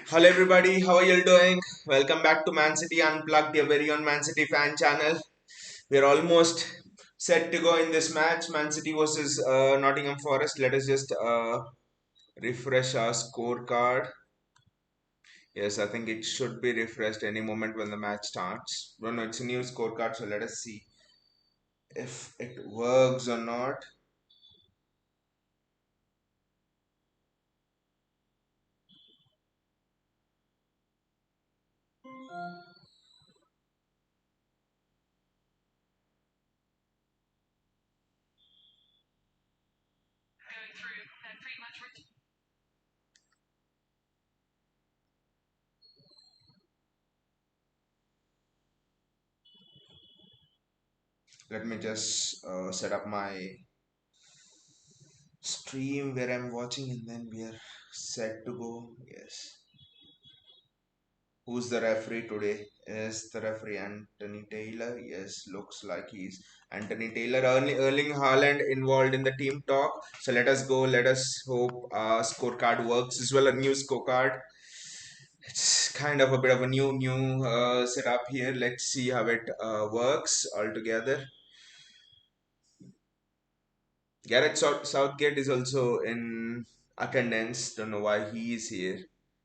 Hello everybody, how are you doing? Welcome back to Man City Unplugged, your very own Man City fan channel. We're almost set to go in this match, Man City versus Nottingham Forest. Let us just refresh our scorecard. Yes, I think it should be refreshed any moment when the match starts. No, no, it's a new scorecard, so let us see if it works or not. Let me just set up my stream where I'm watching and then we are set to go. Yes. Who's the referee today? Is the referee Anthony Taylor? Yes, looks like he's Anthony Taylor. Erling Haaland involved in the team talk. So let us go. Let us hope scorecard works as well. A new scorecard. It's kind of a bit of a new setup here. Let's see how it works altogether. Southgate is also in attendance. Don't know why he is here.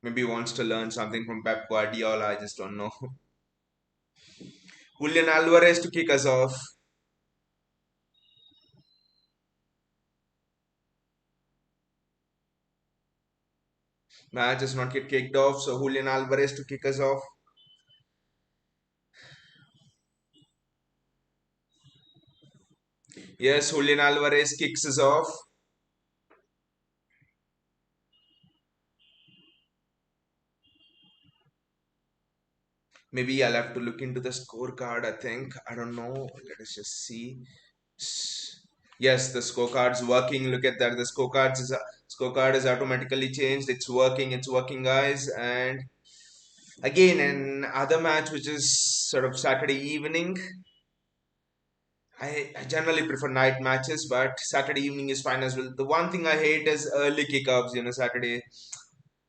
Maybe he wants to learn something from Pep Guardiola. I just don't know. Julian Alvarez to kick us off. Match does not get kicked off, so Julian Alvarez to kick us off. Yes, Julian Alvarez kicks us off. Maybe I'll have to look into the scorecard, I think. I don't know. Let us just see. Yes, the scorecard's working. Look at that. The scorecard is automatically changed. It's working, guys. And again, an other match which is sort of Saturday evening. I generally prefer night matches, but Saturday evening is fine as well. The one thing I hate is early kickoffs, Saturday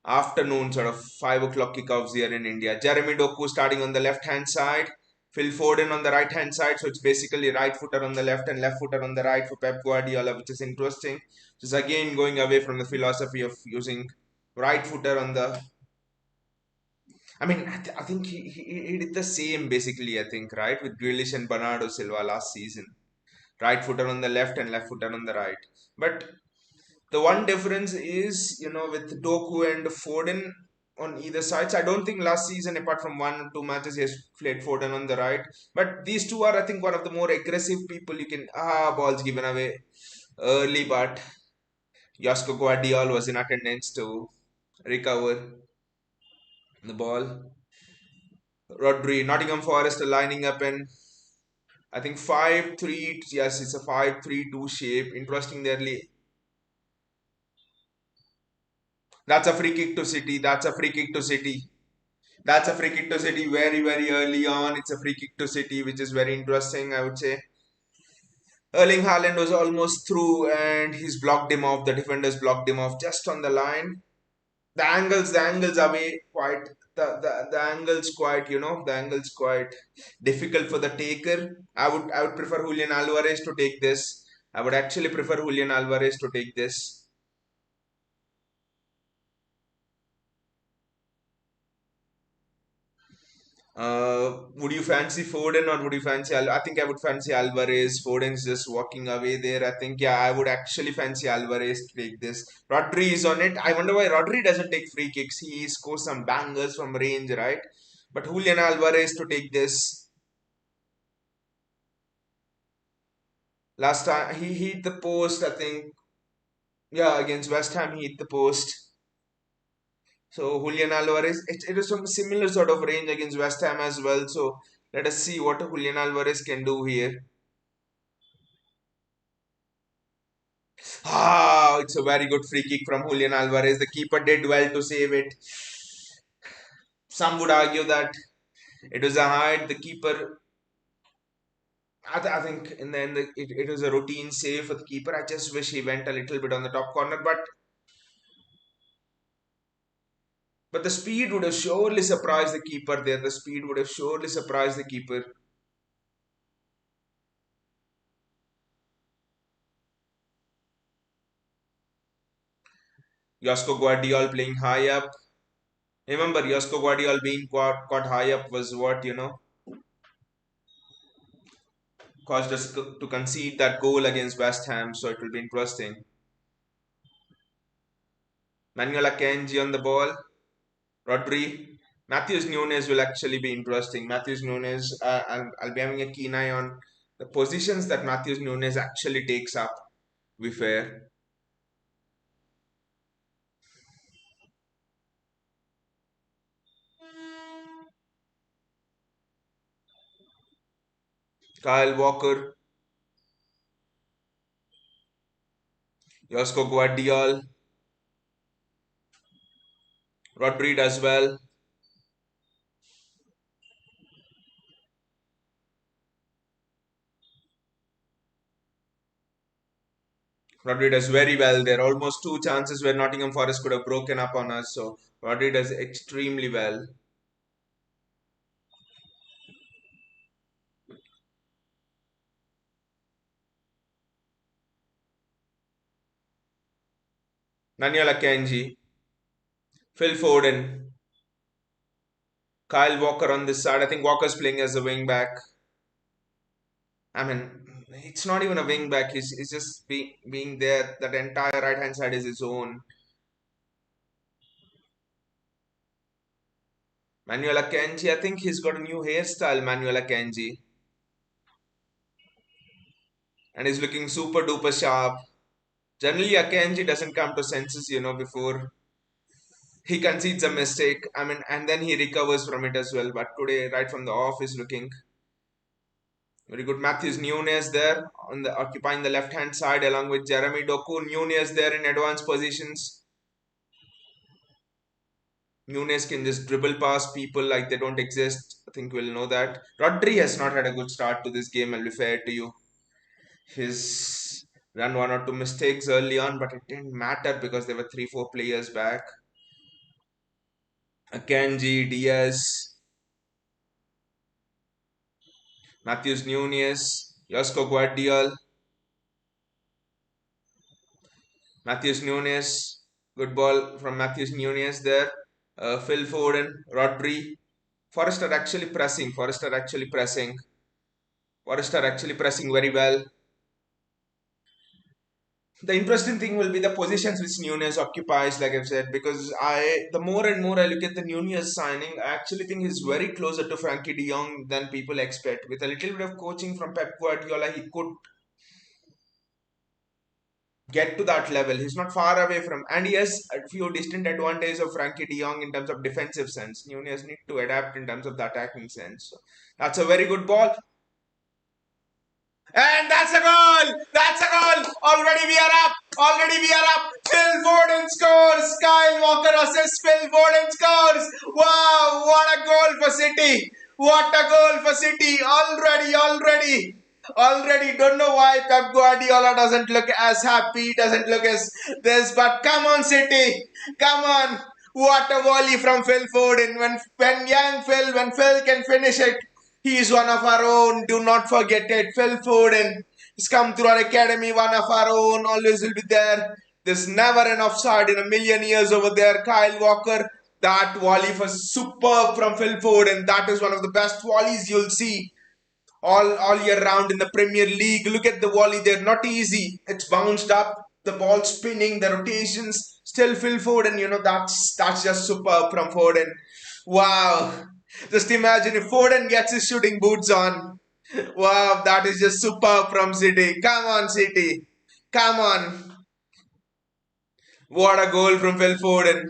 afternoon, sort of 5 o'clock kickoffs here in India. Jeremy Doku starting on the left hand side, Phil Foden on the right hand side. So it's basically right footer on the left and left footer on the right for Pep Guardiola, which is interesting. Just again going away from the philosophy of using right footer on the. I mean, I think he did the same basically, I think, right, with Grealish and Bernardo Silva last season. Right footer on the left and left footer on the right. But the one difference is, with Doku and Foden on either sides. I don't think last season, apart from 1 or 2 matches, he has played Foden on the right. But these two are, I think, one of the more aggressive people. You can balls given away early, but Josko Guardiol was in attendance to recover the ball. Rodri, Nottingham Forest are lining up in, I think, 5-3. Yes, it's a 5-3-2 shape. Interesting there. That's a free kick to City. That's a free kick to City. That's a free kick to City very, very early on. It's a free kick to City, which is very interesting, I would say. Erling Haaland was almost through and he's blocked him off. The defenders blocked him off just on the line. The angles are way quite, the angles quite, the angles quite difficult for the taker. I would prefer Julian Alvarez to take this. I would actually prefer Julian Alvarez to take this. Would you fancy Foden or would you fancy I think I would fancy Alvarez. Foden's just walking away there. I think, yeah, I would actually fancy Alvarez to take this. Rodri is on it. I wonder why Rodri doesn't take free kicks. He scores some bangers from range, right? But Julian Alvarez to take this. Last time he hit the post, I think. Yeah, against West Ham he hit the post. So Julian Alvarez, it is from similar sort of range against West Ham as well. So let us see what Julian Alvarez can do here. It's a very good free kick from Julian Alvarez. The keeper did well to save it. Some would argue that it was a hide. The keeper, I think, in the end, it was a routine save for the keeper. I just wish he went a little bit on the top corner, but But the speed would have surely surprised the keeper there. The speed would have surely surprised the keeper. Josko Guardiol playing high up. Remember, Josko Guardiol being caught high up was what, caused us to concede that goal against West Ham. So it will be interesting. Manuel Akanji on the ball. Rodri. Matthews Nunes will actually be interesting. Matthews Nunes, I'll be having a keen eye on the positions that Matthews Nunes actually takes up, to be fair. Kyle Walker, Josko Guardiol, Rodri does well. Rodri does very well. There are almost two chances where Nottingham Forest could have broken up on us. So Rodri does extremely well. Manuel Akanji, Phil Foden, Kyle Walker on this side. I think Walker's playing as a wing back. I mean, it's not even a wing back. He's just being there. That entire right hand side is his own. Manuel Akanji, I think he's got a new hairstyle, Manuel Akanji. And he's looking super duper sharp. Generally, Akanji doesn't come to senses, before he concedes a mistake. I mean, and then he recovers from it as well. But today, right from the off, he's looking very good. Matthews Nunes there on the occupying the left hand side along with Jeremy Doku. Nunes there in advanced positions. Nunes can just dribble past people like they don't exist. I think we'll know that. Rodri has not had a good start to this game, I'll be fair to you. He's done one or two mistakes early on, but it didn't matter because there were 3-4 players back. Akanji, Diaz, Matthews Nunes, Josko Guardiol, Matthews Nunes. Good ball from Matthews Nunes there. Phil Foden, Rodri. Forrester actually pressing. Forrester actually pressing. Forrester actually pressing very well. The interesting thing will be the positions which Nunez occupies, like I've said, because the more and more I look at the Nunez signing, I actually think he's very closer to Frankie de Jong than people expect. With a little bit of coaching from Pep Guardiola, he could get to that level. He's not far away from, and he has a few distant advantages of Frankie de Jong in terms of defensive sense. Nunez need to adapt in terms of the attacking sense. So that's a very good ball. And that's a goal! That's a goal! Already we are up! Already we are up! Phil Foden scores! Kyle Walker assists, Phil Foden scores! Wow! What a goal for City! What a goal for City! Already, don't know why Pep Guardiola doesn't look as happy, doesn't look as this, but come on, City! Come on! What a volley from Phil Foden. When Phil can finish it, he is one of our own. Do not forget it. Phil Foden. He's come through our academy, one of our own. Always will be there. There's never an offside in a million years over there. Kyle Walker. That volley was superb from Phil Foden. That is one of the best volleys you'll see all year round in the Premier League. Look at the volley there. Not easy. It's bounced up. The ball spinning. The rotations. Still Phil Foden. That's just superb from Foden. Wow. Just imagine if Foden gets his shooting boots on. Wow, that is just superb from City. Come on, City. Come on. What a goal from Phil Foden.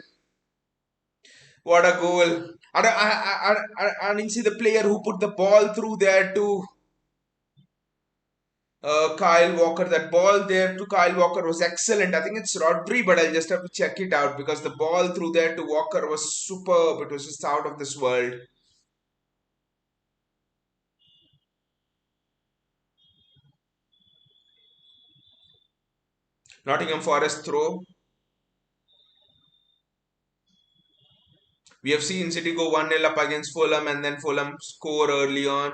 What a goal. I didn't see the player who put the ball through there to Kyle Walker. That ball there to Kyle Walker was excellent. I think it's Rodri, but I'll just have to check it out because the ball through there to Walker was superb. It was just out of this world. Nottingham Forest throw. We have seen City go 1-0 up against Fulham and then Fulham score early on,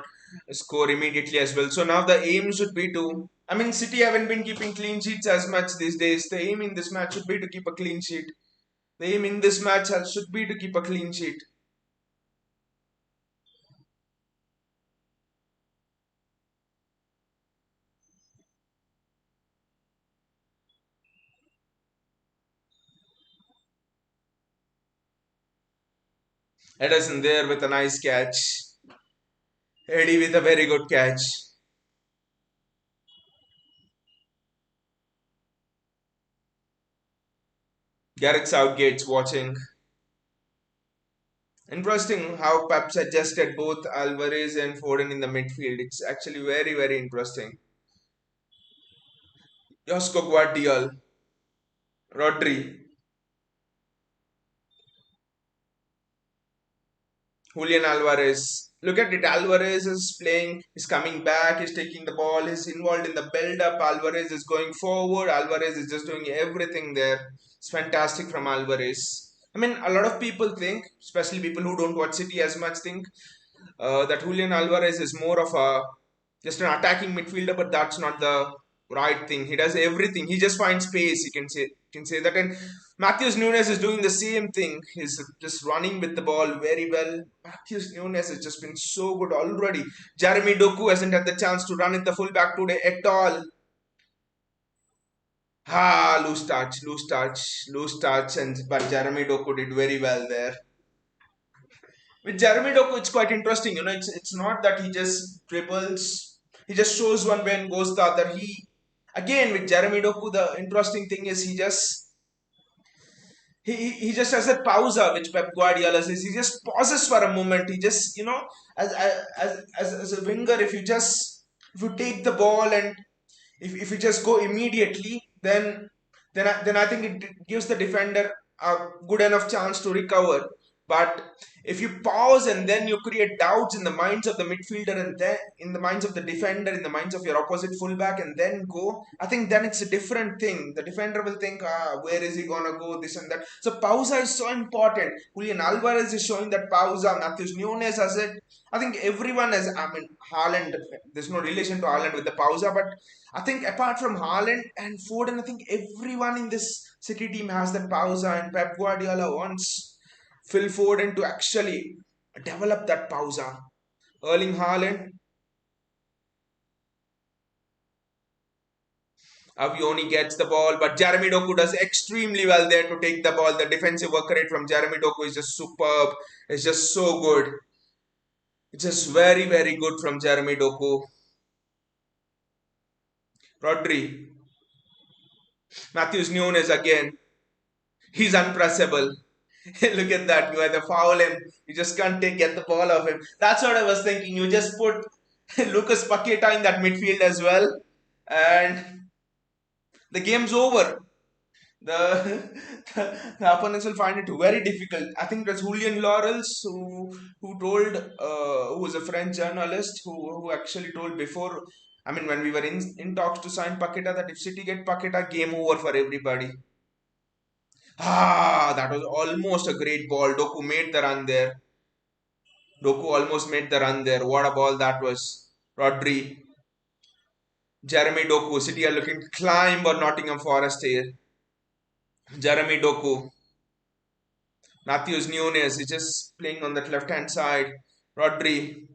score immediately as well. So now the aim should be to. I mean, City haven't been keeping clean sheets as much these days. The aim in this match should be to keep a clean sheet. The aim in this match should be to keep a clean sheet. Ederson there with a nice catch. Eddie with a very good catch. Gareth Southgate's watching. Interesting how Pep suggested both Alvarez and Foden in the midfield. It's actually very, very interesting. Josko Guardiola, Rodri, Julian Alvarez. Look at it. Alvarez is playing, he's coming back, he's taking the ball, he's involved in the build up. Alvarez is going forward. Alvarez is just doing everything there. It's fantastic from Alvarez. I mean, a lot of people think, especially people who don't watch City as much, think that Julian Alvarez is more of a just an attacking midfielder, but that's not the right thing. He does everything. He just finds space. You can say that. And Matthews Nunes is doing the same thing. He's just running with the ball very well. Matthews Nunes has just been so good already. Jeremy Doku hasn't had the chance to run at the fullback today at all. Loose touch, and but Jeremy Doku did very well there. With Jeremy Doku, it's quite interesting. It's not that he just dribbles. He just shows one way and goes the other. He again with Jeremy Doku, the interesting thing is he just has that pausa which Pep Guardiola says. He just pauses for a moment. He just as a winger, if you take the ball and if you just go immediately, then I think it gives the defender a good enough chance to recover. But if you pause and then you create doubts in the minds of the midfielder and then in the minds of the defender, in the minds of your opposite fullback, and then go, I think then it's a different thing. The defender will think, where is he gonna go, this and that. So pausa is so important. Julian Alvarez is showing that pausa. Matthews Nunes has it. I think everyone has. I mean, Haaland. There's no relation to Haaland with the pausa, but I think apart from Haaland and Foden, I think everyone in this City team has that pausa, and Pep Guardiola wants Phil Foden to actually develop that pausa. Erling Haaland, Avioni gets the ball, but Jeremy Doku does extremely well there to take the ball. The defensive work rate from Jeremy Doku is just superb. It's just so good. It's just very, very good from Jeremy Doku. Rodri, Matthews Nunes again. He's unpressable. Look at that. You either foul him, you just can't get the ball off him. That's what I was thinking. You just put Lucas Paqueta in that midfield as well, and the game's over. The, the opponents will find it very difficult. I think that's Julian Laurels who told who was a French journalist who actually told before. I mean, when we were in talks to sign Paqueta, that if City get Paqueta, game over for everybody. That was almost a great ball. Doku made the run there. Doku almost made the run there. What a ball that was. Rodri, Jeremy Doku. City are looking to climb or Nottingham Forest here. Jeremy Doku. Matthews Nunes is just playing on that left hand side. Rodri.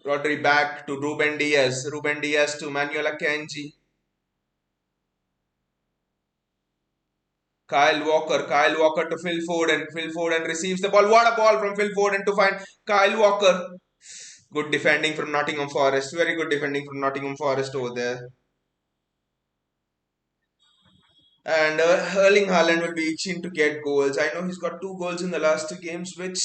Rodri back to Ruben Diaz. Ruben Diaz to Manuel Akanji. Kyle Walker to Phil Foden. Phil Foden receives the ball. What a ball from Phil Foden to find Kyle Walker. Good defending from Nottingham Forest. Very good defending from Nottingham Forest over there. And Erling Haaland will be itching to get goals. I know he's got 2 goals in the last 2 games, which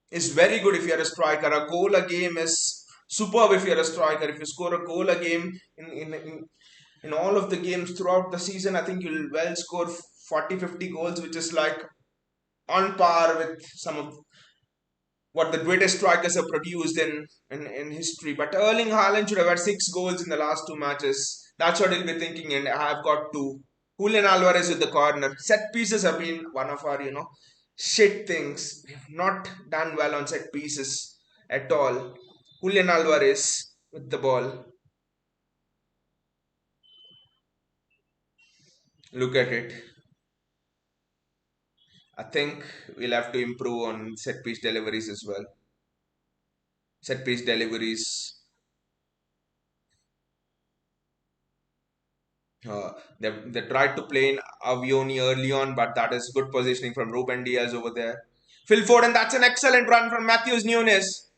is very good if you're a striker. A goal a game is superb if you're a striker. If you score a goal a game in all of the games throughout the season, I think you'll well score 40-50 goals, which is like on par with some of what the greatest strikers have produced in history. But Erling Haaland should have had 6 goals in the last 2 matches. That's what he'll be thinking, and I've got two. Julian Alvarez with the corner. Set pieces have been one of our, shit things. We have not done well on set pieces at all. Julian Alvarez with the ball. Look at it. I think we'll have to improve on set piece deliveries as well. Set piece deliveries. They tried to play in Avioni early on, but that is good positioning from Ruben Diaz over there. Phil Foden, that's an excellent run from Matthews Nunes.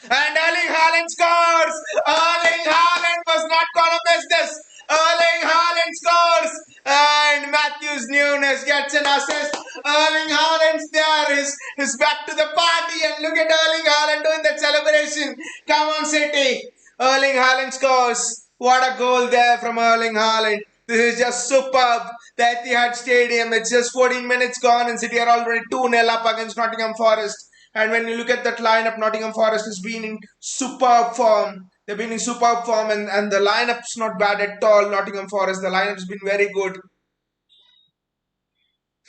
And Erling Haaland scores! Erling Haaland was not gonna miss this! Erling Haaland scores! And Matthews Nunes gets an assist. Erling Haaland's there. Is back to the party. And look at Erling Haaland doing that celebration. Come on, City. Erling Haaland scores. What a goal there from Erling Haaland. This is just superb. The Etihad Stadium, it's just 14 minutes gone and City are already 2-0 up against Nottingham Forest. And when you look at that lineup, Nottingham Forest has been in superb form. They've been in superb form and the lineup's not bad at all. Nottingham Forest, the lineup's been very good.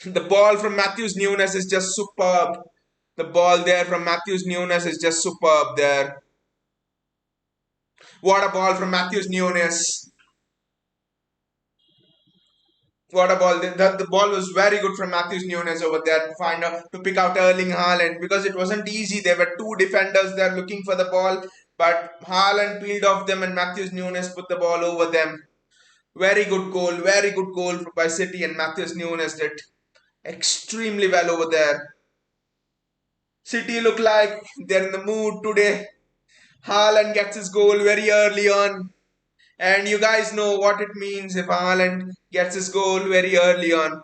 The ball from Matthews Nunes is just superb. The ball there from Matthews Nunes is just superb there. What a ball from Matthews Nunes. What a ball. The ball was very good from Matthews Nunes over there to find out to pick out Erling Haaland because it wasn't easy. There were two defenders there looking for the ball, but Haaland peeled off them and Matthews Nunes put the ball over them. Very good goal by City, and Matthews Nunes did extremely well over there. City look like they're in the mood today. Haaland gets his goal very early on. And you guys know what it means if Haaland gets his goal very early on.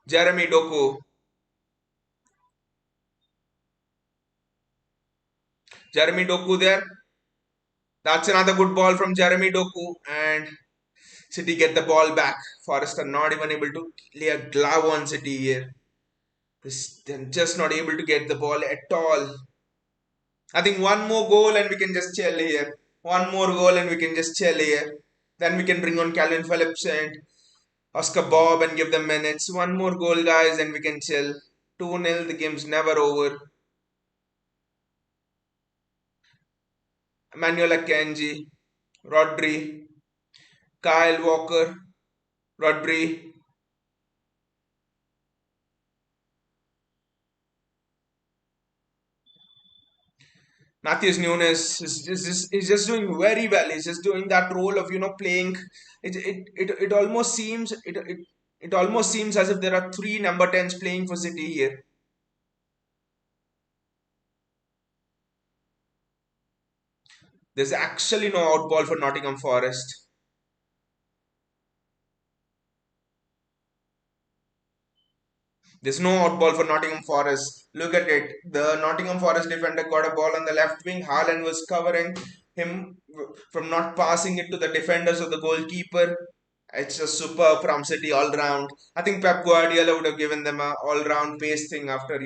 Jeremy Doku. Jeremy Doku there. That's another good ball from Jeremy Doku. And City get the ball back. Forest are not even able to lay a glove on City here. They're just not able to get the ball at all. I think one more goal and we can just chill here. One more goal and we can just chill here. Then we can bring on Calvin Phillips and Oscar Bob and give them minutes. One more goal, guys, and we can chill. 2-0, the game's never over. Emmanuel Akanji, Rodri, Kyle Walker, Rodri. Matthews Nunes is just doing very well. He's just doing that role of playing. It almost seems it almost seems as if there are three number 10s playing for City here. There's actually no outball for Nottingham Forest. There's no outball for Nottingham Forest. Look at it. The Nottingham Forest defender got a ball on the left wing. Haaland was covering him from not passing it to the defenders or the goalkeeper. It's a superb from City all round. I think Pep Guardiola would have given them a all round pace thing after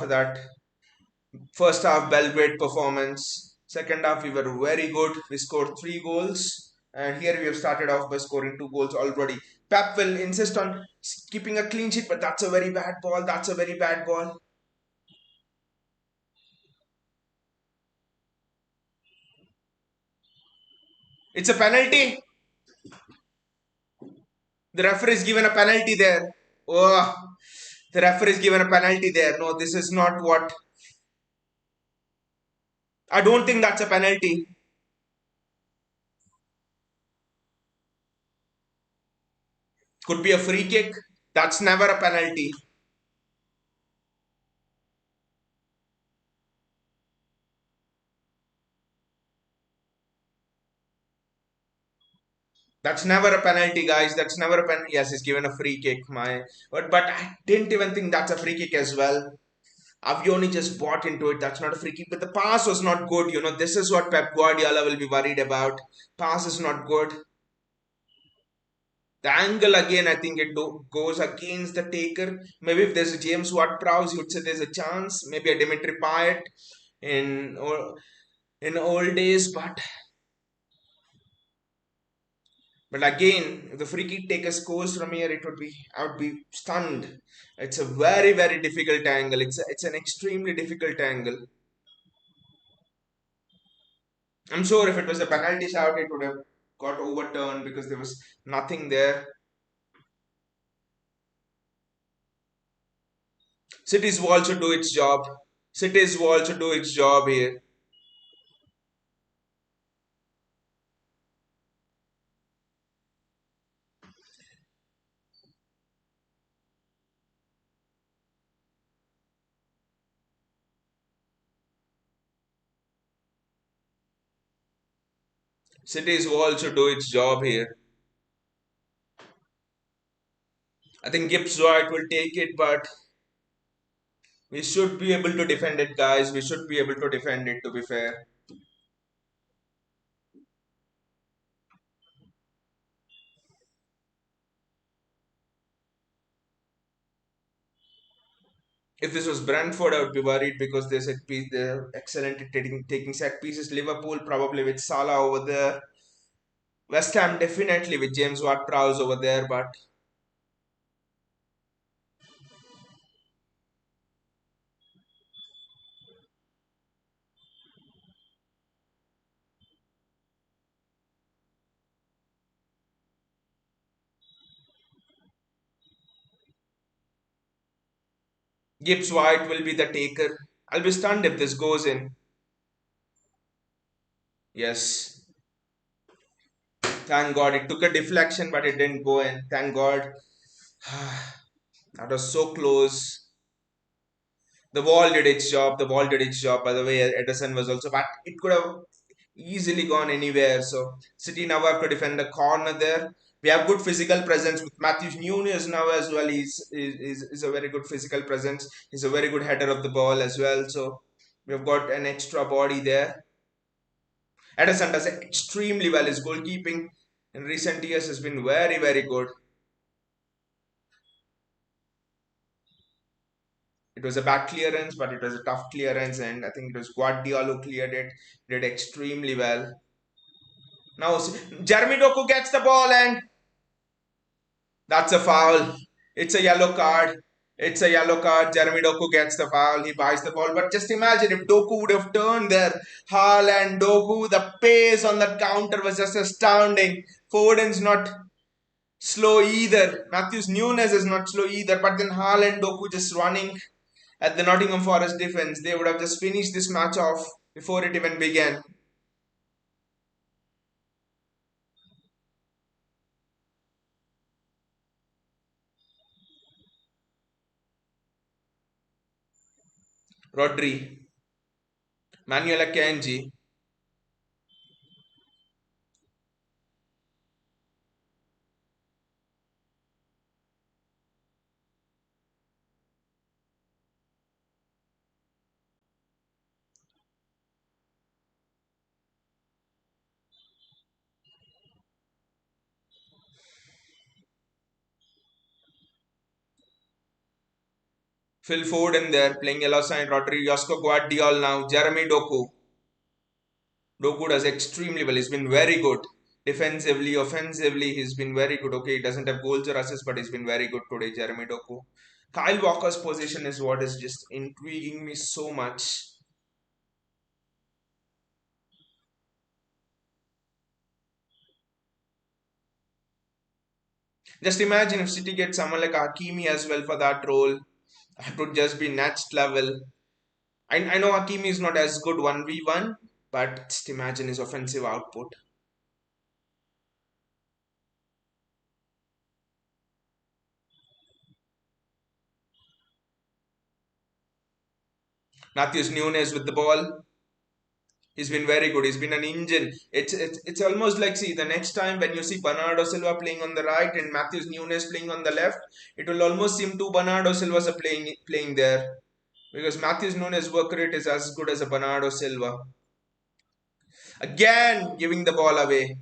that first half Belgrade performance. Second half we were very good. We scored 3 goals. And here we have started off by scoring 2 goals already. Pep will insist on keeping a clean sheet, but that's a very bad ball. That's a very bad ball. It's a penalty. The referee is given a penalty there. Oh, the referee is given a penalty there. No, this is not what. I don't think that's a penalty. Could be a free kick. That's never a penalty. That's never a penalty, guys. That's never a penalty. Yes, he's given a free kick. But I didn't even think that's a free kick as well. Avioni just bought into it. That's not a free kick. But the pass was not good. This is what Pep Guardiola will be worried about. Pass is not good. The angle again, I think it goes against the taker. Maybe if there's a James Ward-Prowse, you would say there's a chance. Maybe a Dimitri Payet in or in old days, but again, if the free kick taker scores from here, it would be I would be stunned. It's a very difficult angle. It's an extremely difficult angle. I'm sure if it was a penalty shout, it would have got overturned because there was nothing there. City's wall should do its job. City's wall should do its job here. City's wall should do its job here. I think Gibbs White will take it, but we should be able to defend it, guys. We should be able to defend it, to be fair. If this was Brentford, I would be worried because they're excellent at taking set pieces. Liverpool probably with Salah over there. West Ham definitely with James Ward-Prowse over there, but Gibbs White will be the taker. I'll be stunned if this goes in. Yes. Thank God. It took a deflection, but it didn't go in. Thank God. That was so close. The wall did its job. The wall did its job. By the way, Edison was also back. It could have easily gone anywhere. So City now have to defend the corner there. We have good physical presence with Matthews Nunes now as well. He's a very good physical presence. He's a very good header of the ball as well. So we've got an extra body there. Edison does extremely well. His goalkeeping in recent years has been very good. It was a bad clearance, but it was a tough clearance, and I think it was Guardiola who cleared it. Did extremely well. Now Jeremy Doku gets the ball, and that's a foul. It's a yellow card. It's a yellow card. Jeremy Doku gets the foul. He buys the ball. But just imagine if Doku would have turned there. Haaland, Doku, the pace on that counter was just astounding. Foden's not slow either. Matthews Nunes is not slow either. But then Haaland, Doku just running at the Nottingham Forest defense. They would have just finished this match off before it even began. Rodri, Manuel Akanji, Phil Foden there playing alongside Rodri, Josko Guardiola now, Jeremy Doku. Doku does extremely well. He's been very good. Defensively, offensively, he's been very good. Okay, he doesn't have goals or assists, but he's been very good today, Jeremy Doku. Kyle Walker's position is what is just intriguing me so much. Just imagine if City gets someone like Hakimi as well for that role. That would just be next level. I know Hakimi is not as good 1v1, but just imagine his offensive output. Matthews Nunes with the ball. He's been very good. He's been an engine. It's almost like, see, the next time when you see Bernardo Silva playing on the right and Matthews Nunes playing on the left, it will almost seem two Bernardo Silvas are playing there, because Matthews Nunes' work rate is as good as a Bernardo Silva. Again, giving the ball away.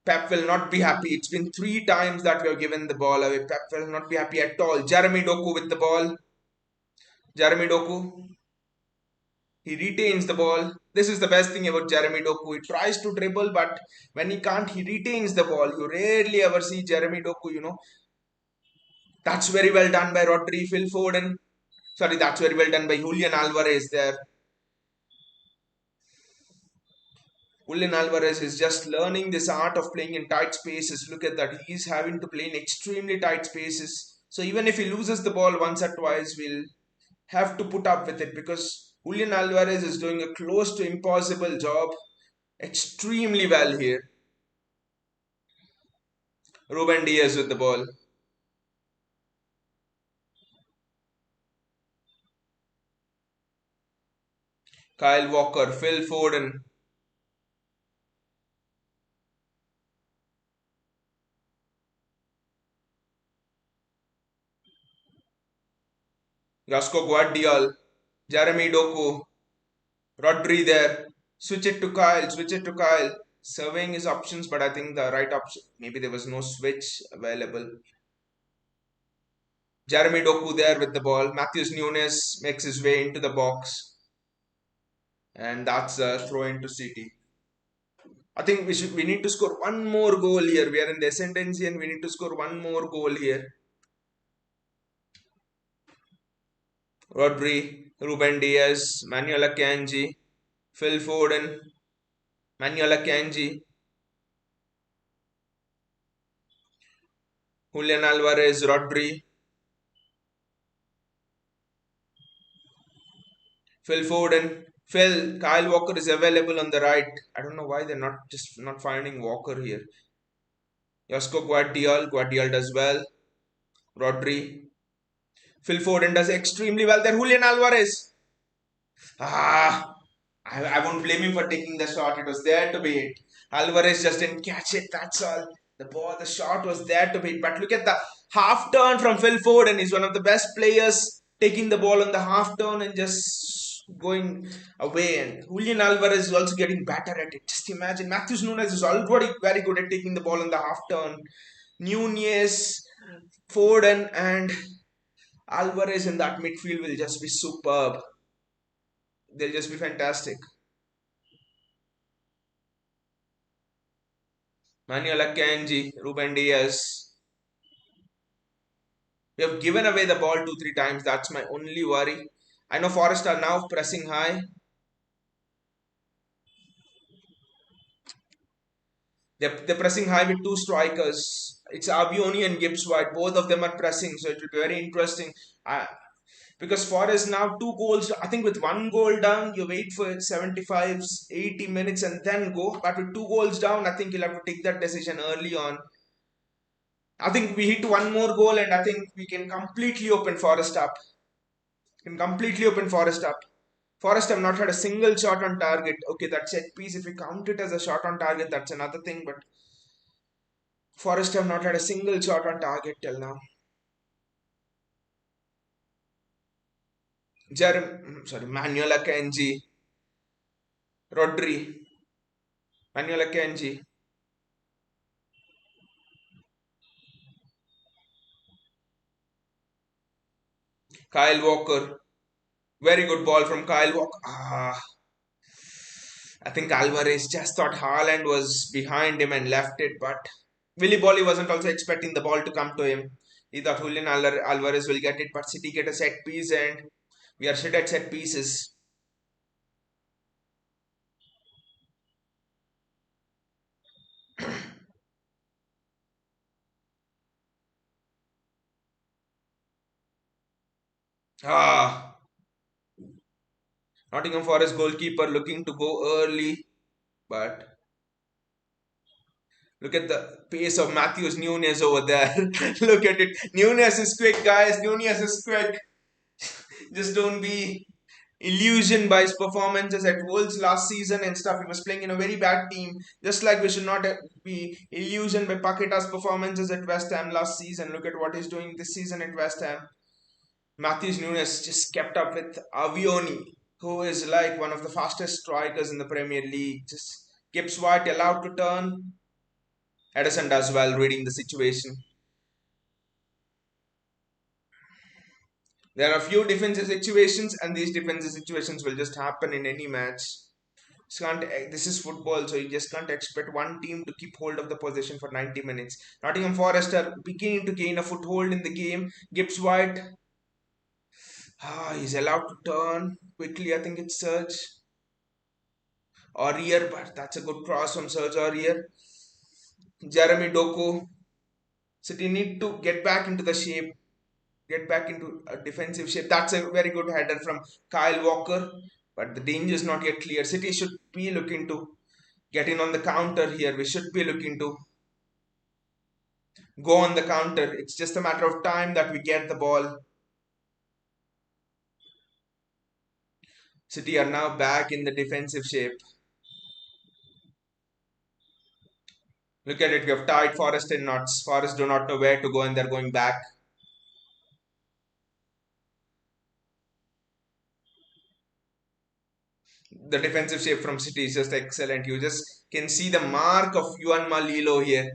Pep will not be happy. It's been three times that we have given the ball away. Pep will not be happy at all. Jeremy Doku with the ball. Jeremy Doku. He retains the ball. This is the best thing about Jeremy Doku. He tries to dribble, but when he can't, he retains the ball. You rarely ever see Jeremy Doku. That's very well done by Rodri, Phil Foden. Sorry, that's very well done by Julian Alvarez there. Julian Alvarez is just learning this art of playing in tight spaces. Look at that. He's having to play in extremely tight spaces. So even if he loses the ball once or twice, we'll have to put up with it because Julian Alvarez is doing a close to impossible job extremely well here. Ruben Diaz with the ball. Kyle Walker, Phil Foden, Josko Guardiol, Jeremy Doku, Rodri there. Switch it to Kyle, switch it to Kyle. Surveying his options, but I think the right option, maybe there was no switch available. Jeremy Doku there with the ball. Matthews Nunes makes his way into the box, and that's a throw into City. I think we need to score one more goal here. We are in the ascendancy and we need to score one more goal here. Rodri, Ruben Diaz, Manuel Akanji, Phil Foden, Manuel Akanji, Julian Alvarez, Rodri, Phil Foden, Kyle Walker is available on the right. I don't know why they're not finding Walker here. Josko Guardiol does well. Rodri, Phil Foden does extremely well there. Julian Alvarez. Ah, I won't blame him for taking the shot. It was there to be hit. Alvarez just didn't catch it. That's all. The shot was there to be hit. But look at the half turn from Phil Foden. He's one of the best players taking the ball on the half turn and just going away. And Julian Alvarez is also getting better at it. Just imagine. Matthews Nunes is already very good at taking the ball on the half turn. Nunez, Foden, and Alvarez in that midfield will just be superb. They'll just be fantastic. Manuel Akanji, Ruben Diaz. We have given away the ball two, three times. That's my only worry. I know Forest are now pressing high. They're pressing high with two strikers. It's Abioni and Gibbs White. Both of them are pressing, so it will be very interesting. Because Forest now two goals. I think with one goal down, you wait for 75, 80 minutes and then go. But with two goals down, I think you'll have to take that decision early on. I think we hit one more goal and I think we can completely open Forest up. Can completely open Forest up. Forest have not had a single shot on target. Okay, that set piece, if we count it as a shot on target, that's another thing. But Forest have not had a single shot on target till now. Manuel Akanji, Rodri, Manuel Akanji, Kyle Walker. Very good ball from Kyle Walker. I think Alvarez just thought Haaland was behind him and left it, but Willy Bolly wasn't also expecting the ball to come to him. He thought Julian Alvarez will get it, but City get a set piece and we are shit at set pieces. Ah, Nottingham Forest goalkeeper looking to go early, but look at the pace of Matthews Nunes over there. Look at it. Nunes is quick, guys. Nunes is quick. Just don't be illusioned by his performances at Wolves last season and stuff. He was playing in a very bad team. Just like we should not be illusioned by Paqueta's performances at West Ham last season. Look at what he's doing this season at West Ham. Matthews Nunes just kept up with Avioni, who is like one of the fastest strikers in the Premier League. Just Gibbs White allowed to turn. Edison does well reading the situation. There are few defensive situations, and these defensive situations will just happen in any match. This is football, so you just can't expect one team to keep hold of the possession for 90 minutes. Nottingham Forest are beginning to gain a foothold in the game. Gibbs White, he's allowed to turn quickly. I think it's Serge Aurier, but that's a good cross from Serge Aurier. Jeremy Doku. City need to get back into the shape, get back into a defensive shape. That's a very good header from Kyle Walker, but the danger is not yet clear. City should be looking to get in on the counter here. We should be looking to go on the counter. It's just a matter of time that we get the ball. City are now back in the defensive shape. Look at it. We have tied Forest in knots. Forest do not know where to go and they're going back. The defensive shape from City is just excellent. You just can see the mark of Yuan Malilo here.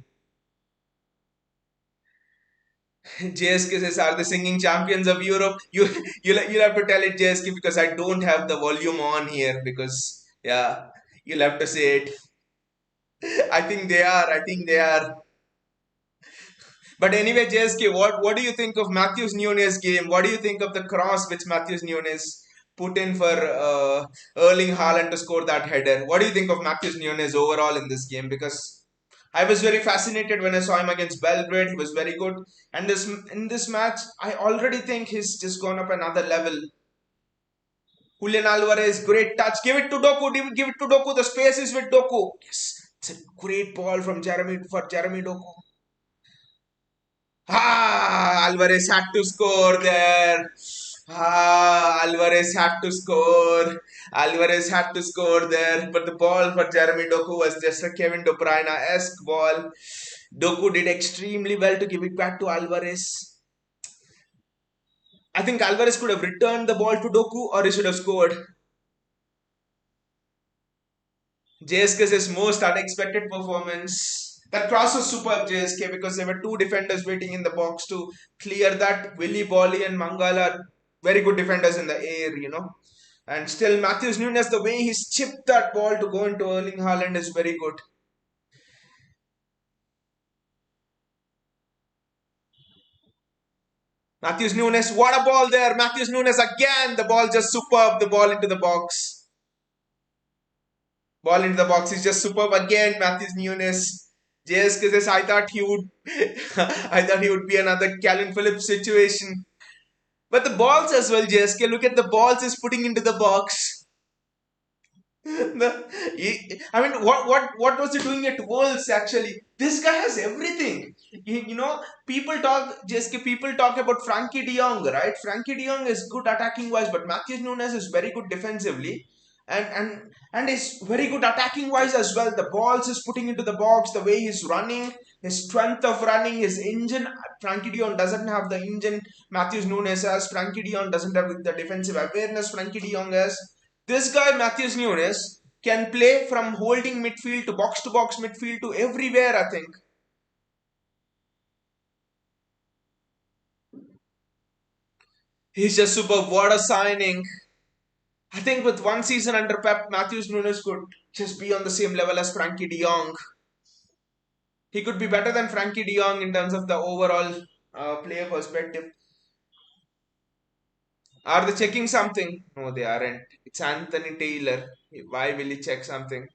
JSK says, are the singing champions of Europe? You'll have to tell it, JSK, because I don't have the volume on here. Because yeah, you'll have to say it. I think they are. I think they are. But anyway, JSK, what do you think of Matthews Nunes game? What do you think of the cross which Matthews Nunes put in for Erling Haaland to score that header? What do you think of Matthews Nunes overall in this game? Because I was very fascinated when I saw him against Belgrade. He was very good, and this in this match, I already think he's just gone up another level. Julian Alvarez, great touch. Give it to Doku. Give it to Doku. The space is with Doku. Yes, it's a great ball from Jeremy Doku. Alvarez had to score there. Alvarez had to score. Alvarez had to score there. But the ball for Jeremy Doku was just a Kevin De Bruyne-esque ball. Doku did extremely well to give it back to Alvarez. I think Alvarez could have returned the ball to Doku or he should have scored. JSK's most unexpected performance. That cross was superb, JSK, because there were two defenders waiting in the box to clear that. Willy Bolly and Mangala, very good defenders in the air. And still, Matthews Nunes, the way he's chipped that ball to go into Erling Haaland is very good. Matthews Nunes, what a ball there. Matthews Nunes again, the ball just superb, the ball into the box. Ball into the box is just superb again. Matthews Nunes. JSK says, I thought he would I thought he would be another Calvin Phillips situation. But the balls as well, JSK. Look at the balls he's putting into the box. I mean, what was he doing at Wolves actually? This guy has everything. People talk, JSK, people talk about Frankie de Jong, right? Frankie de Jong is good attacking wise, but Matthews Nunes is very good defensively. And is very good attacking wise as well. The balls he's putting into the box, the way he's running, his strength of running, his engine. Frankie de Jong doesn't have the engine Matthews Nunes has. Frankie de Jong doesn't have the defensive awareness Frankie de Jong has. This guy Matthews Nunes can play from holding midfield to box midfield to everywhere, I think. He's just superb. What a signing. I think with one season under Pep, Matthews Nunes could just be on the same level as Frankie de Jong. He could be better than Frankie de Jong in terms of the overall player perspective. Are they checking something? No, they aren't. It's Anthony Taylor. Why will he check something?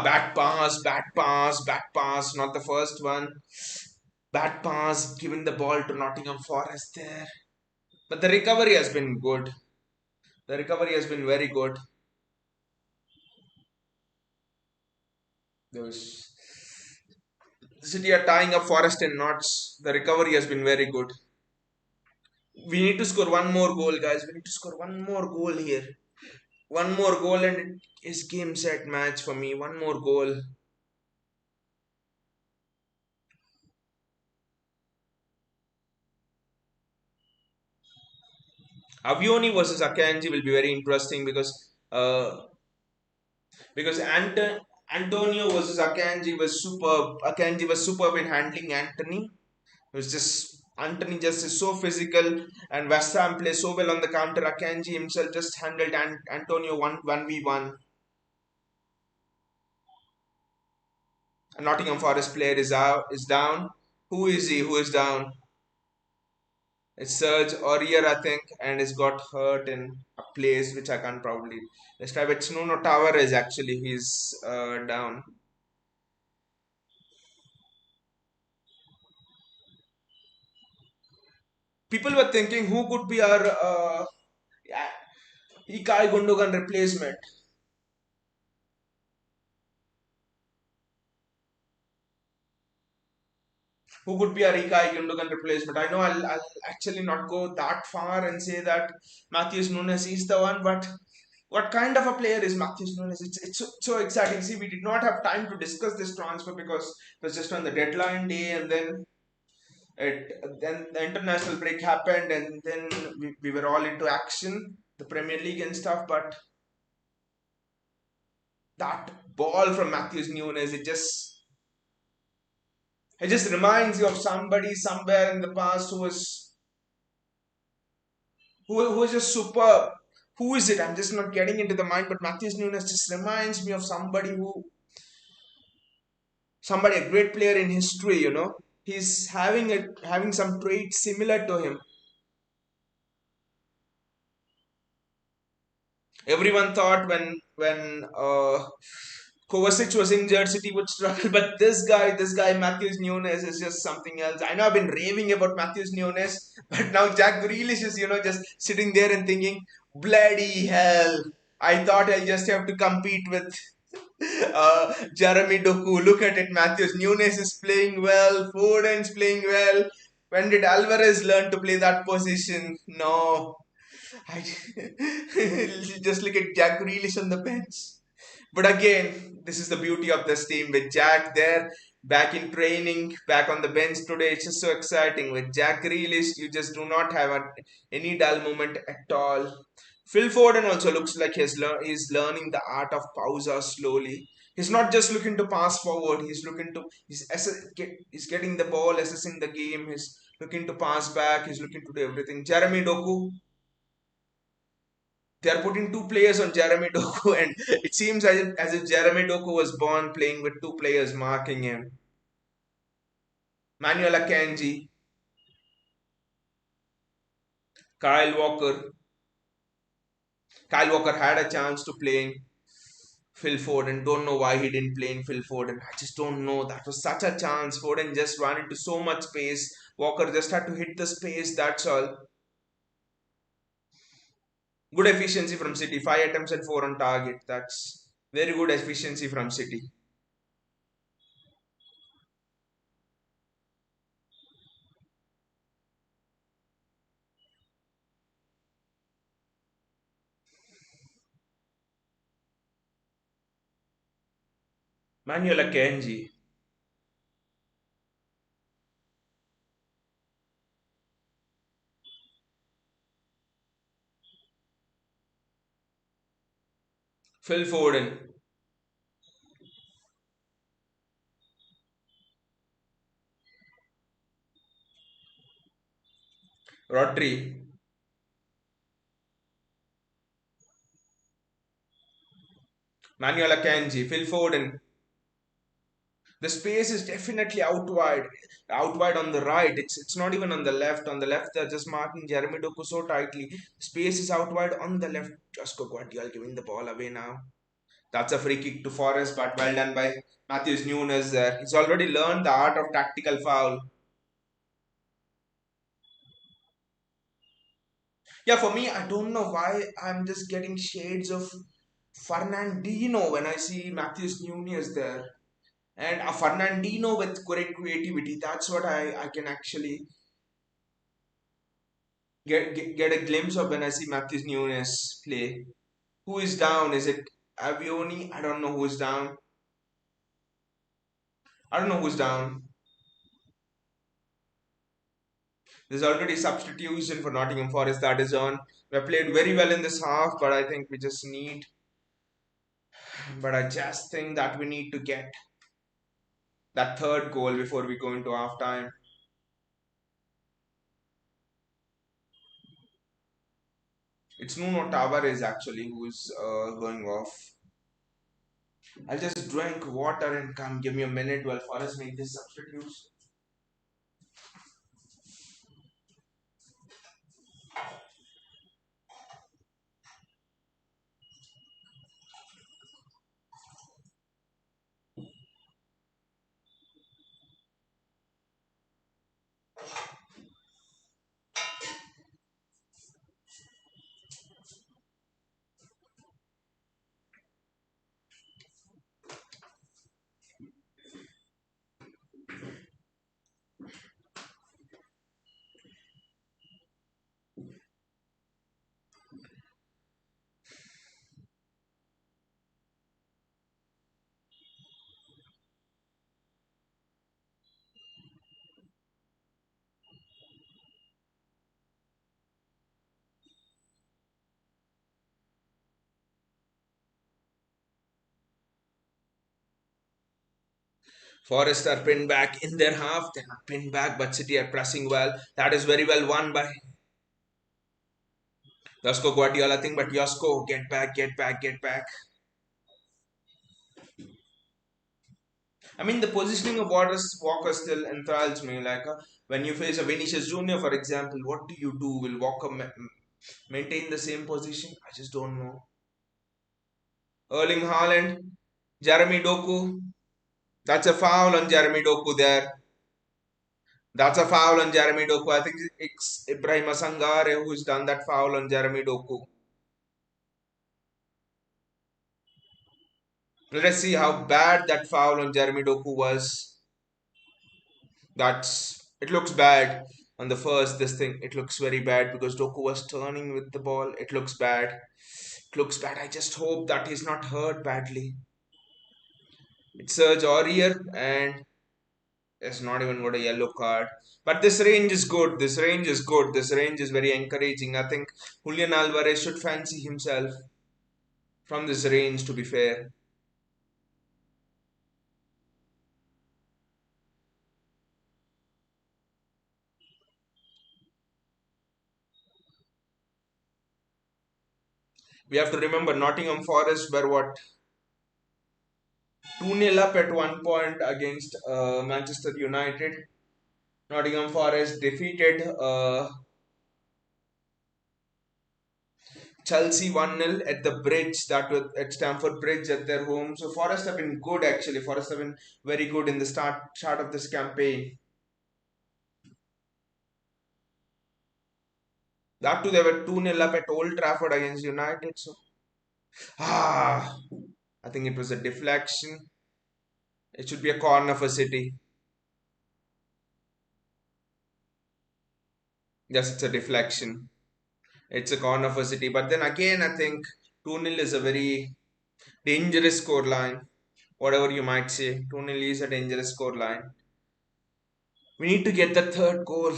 Bad pass. Not the first one. Bad pass, giving the ball to Nottingham Forest there. But the recovery has been good. The recovery has been very good. Those City are tying up Forest in knots. The recovery has been very good. We need to score one more goal, guys. We need to score one more goal here. One more goal and it is game set match for me. One more goal. Avioni versus Akanji will be very interesting because Antonio versus Akanji was superb. Akanji was superb in handling Anthony. It was just Anthony just is so physical, and West Ham plays so well on the counter. Akanji himself just handled Antonio one v one. A Nottingham Forest player is down. Who is he? Who is down? It's Serge Aurier, I think, and he's got hurt in a place which I can't probably describe. It's Nuno Tavares actually. He's down. People were thinking who could be our yeah, Ikai Gundogan replacement. Who could be a Ikai Gundogan replacement? I know I'll actually not go that far and say that Matheus Nunes is the one, but what kind of a player is Matheus Nunes? It's so exciting. See, we did not have time to discuss this transfer because it was just on the deadline day, and then the international break happened, and then we were all into action, the Premier League and stuff. But that ball from Matheus Nunes, it just reminds you of somebody somewhere in the past who was just superb. Who is it? I'm just not getting into the mind, but Matheus Nunes just reminds me of somebody, a great player in history. He's having some traits similar to him. Everyone thought when Kovacic was injured, City would struggle, but this guy Matheus Nunes is just something else. I know I've been raving about Matheus Nunes, but now Jack Grealish is just sitting there and thinking, bloody hell! I thought I'll just have to compete with Jeremy Doku. Look at it, Matheus Nunes is playing well, Foden's playing well. When did Alvarez learn to play that position? No, I just look at Jack Grealish on the bench. But again, this is the beauty of this team with Jack there, back in training, back on the bench today. It's just so exciting. With Jack Grealish, you just do not have any dull moment at all. Phil Foden also looks like he's learning the art of pausa slowly. He's not just looking to pass forward. He's getting the ball, assessing the game. He's looking to pass back. He's looking to do everything. Jeremy Doku, they are putting two players on Jeremy Doku, and it seems as if Jeremy Doku was born playing with two players marking him. Manuel Akanji, Kyle Walker. Kyle Walker had a chance to play in Phil Foden. Don't know why he didn't play in Phil Foden. I just don't know. That was such a chance. Foden just ran into so much space. Walker just had to hit the space. That's all. Good efficiency from City. 5 attempts and 4 on target. That's very good efficiency from City. Manuel Akanji. Phil Foden. Rodri. Manuel Akanji, Phil Foden. The space is definitely out wide on the right. It's not even on the left. On the left, they're just marking Jeremy Doku so tightly. Space is out wide on the left. Josko Guardiola giving the ball away now. That's a free kick to Forest, but well done by Matthews Nunes there. He's already learned the art of tactical foul. Yeah, for me, I don't know why I'm just getting shades of Fernandino when I see Matthews Nunes there. And a Fernandino with great creativity. That's what I can actually get a glimpse of when I see Matthews Nunes play. Who is down? Is it Avioni? I don't know who's down. I don't know who's down. There's already substitution for Nottingham Forest that is on. We played very well in this half, but I think we just need. But I just think that we need to get that third goal before we go into half time. It's Nuno Tavares actually who's going off. I'll just drink water and come. Give me a minute while Forest make this substitution. Forest are pinned back in their half. They're not pinned back, but City are pressing well. That is very well won by Josko Guardiola thing. But Josko, get back, get back, get back. I mean, the positioning of Walker still enthralls me. Like when you face a Vinicius Junior, for example, what do you do? Will Walker maintain the same position? I just don't know. Erling Haaland, Jeremy Doku. That's a foul on Jeremy Doku there. That's a foul on Jeremy Doku. I think it's Ibrahim Sangare who's done that foul on Jeremy Doku. Let's see how bad that foul on Jeremy Doku was. It looks bad on the first this thing. It looks very bad because Doku was turning with the ball. It looks bad. It looks bad. I just hope that he's not hurt badly. It's Serge Aurier and it's not even got a yellow card. But this range is good. This range is good. This range is very encouraging. I think Julian Alvarez should fancy himself from this range, to be fair. We have to remember Nottingham Forest were what 2-0 up at one point against Manchester United. Nottingham Forest defeated Chelsea 1-0 at the bridge that was at Stamford Bridge at their home. So Forest have been good actually. Forest have been very good in the start of this campaign. That too they were 2-0 up at Old Trafford against United. So ah I think it was a deflection. It should be a corner for City. Yes, it's a deflection. It's a corner for City. But then again, I think 2-0 is a very dangerous scoreline. Whatever you might say, 2-0 is a dangerous scoreline. We need to get the third goal.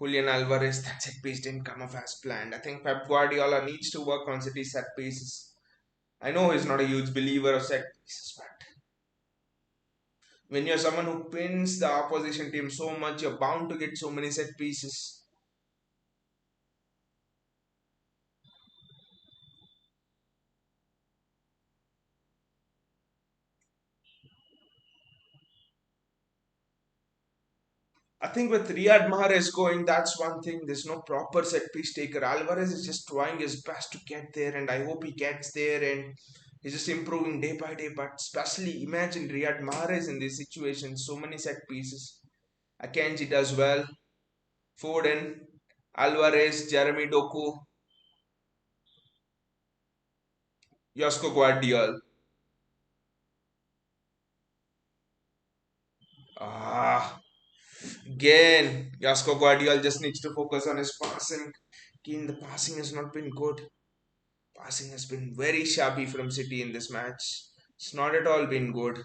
Julian Alvarez, that set piece didn't come off as planned. I think Pep Guardiola needs to work on City's set pieces. I know he's not a huge believer of set pieces, but when you're someone who pins the opposition team so much, you're bound to get so many set pieces. I think with Riyad Mahrez going, that's one thing. There's no proper set piece taker. Alvarez is just trying his best to get there, and I hope he gets there. And he's just improving day by day. But especially imagine Riyad Mahrez in this situation. So many set pieces. Akanji does well. Foden, Alvarez, Jeremy Doku, Josko Guardiola. Ah, again, Josko Guardiola just needs to focus on his passing. Again, the passing has not been good. Passing has been very shabby from City in this match. It's not at all been good.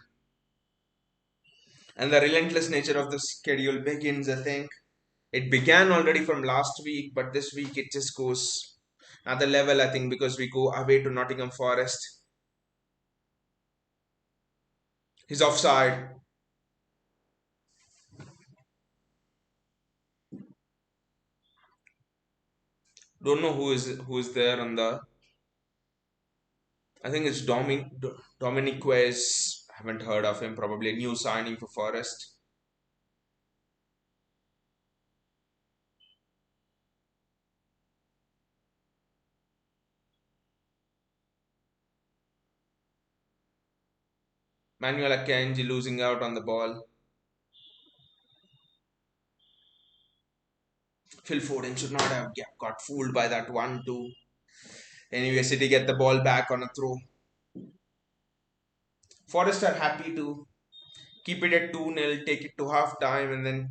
And the relentless nature of the schedule begins, I think. It began already from last week, but this week it just goes another level, I think, because we go away to Nottingham Forest. He's offside. Don't know who is there on the. I think it's Dominic Quez. Haven't heard of him. Probably a new signing for Forest. Manuel Akanji losing out on the ball. Phil Foden should not have got fooled by that 1-2. Anyway, City get the ball back on a throw. Forest are happy to keep it at 2-0, take it to half time, and then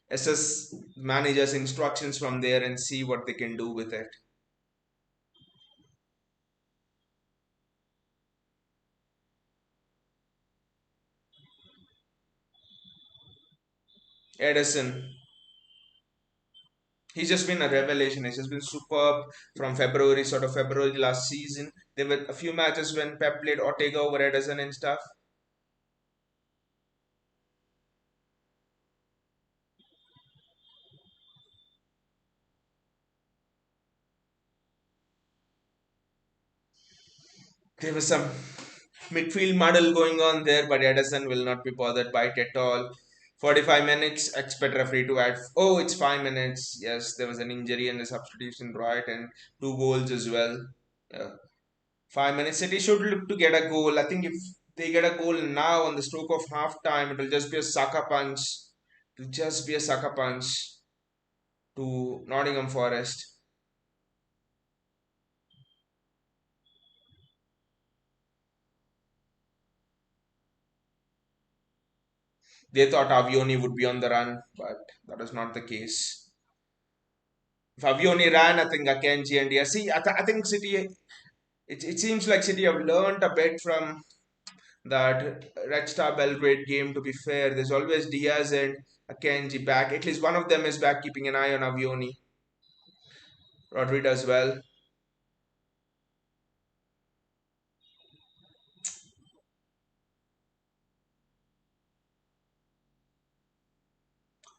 assess managers' instructions from there and see what they can do with it. Edison, he's just been a revelation. He's just been superb from February, sort of February last season. There were a few matches when Pep played Ortega over Edison and stuff. There was some midfield muddle going on there, but Edison will not be bothered by it at all. 45 minutes, expect referee to add. Oh, it's 5 minutes. Yes, there was an injury and a substitution, right? And two goals as well. Yeah. 5 minutes. City should look to get a goal. I think if they get a goal now on the stroke of half time, it will just be a sucker punch. It will just be a sucker punch to Nottingham Forest. They thought Avioni would be on the run, but that was not the case. If Avioni ran, I think Akanji and Diaz. See, I think City. It seems like City have learned a bit from that Red Star Belgrade game. To be fair, there's always Diaz and Akanji back. At least one of them is back, keeping an eye on Avioni. Rodri does well.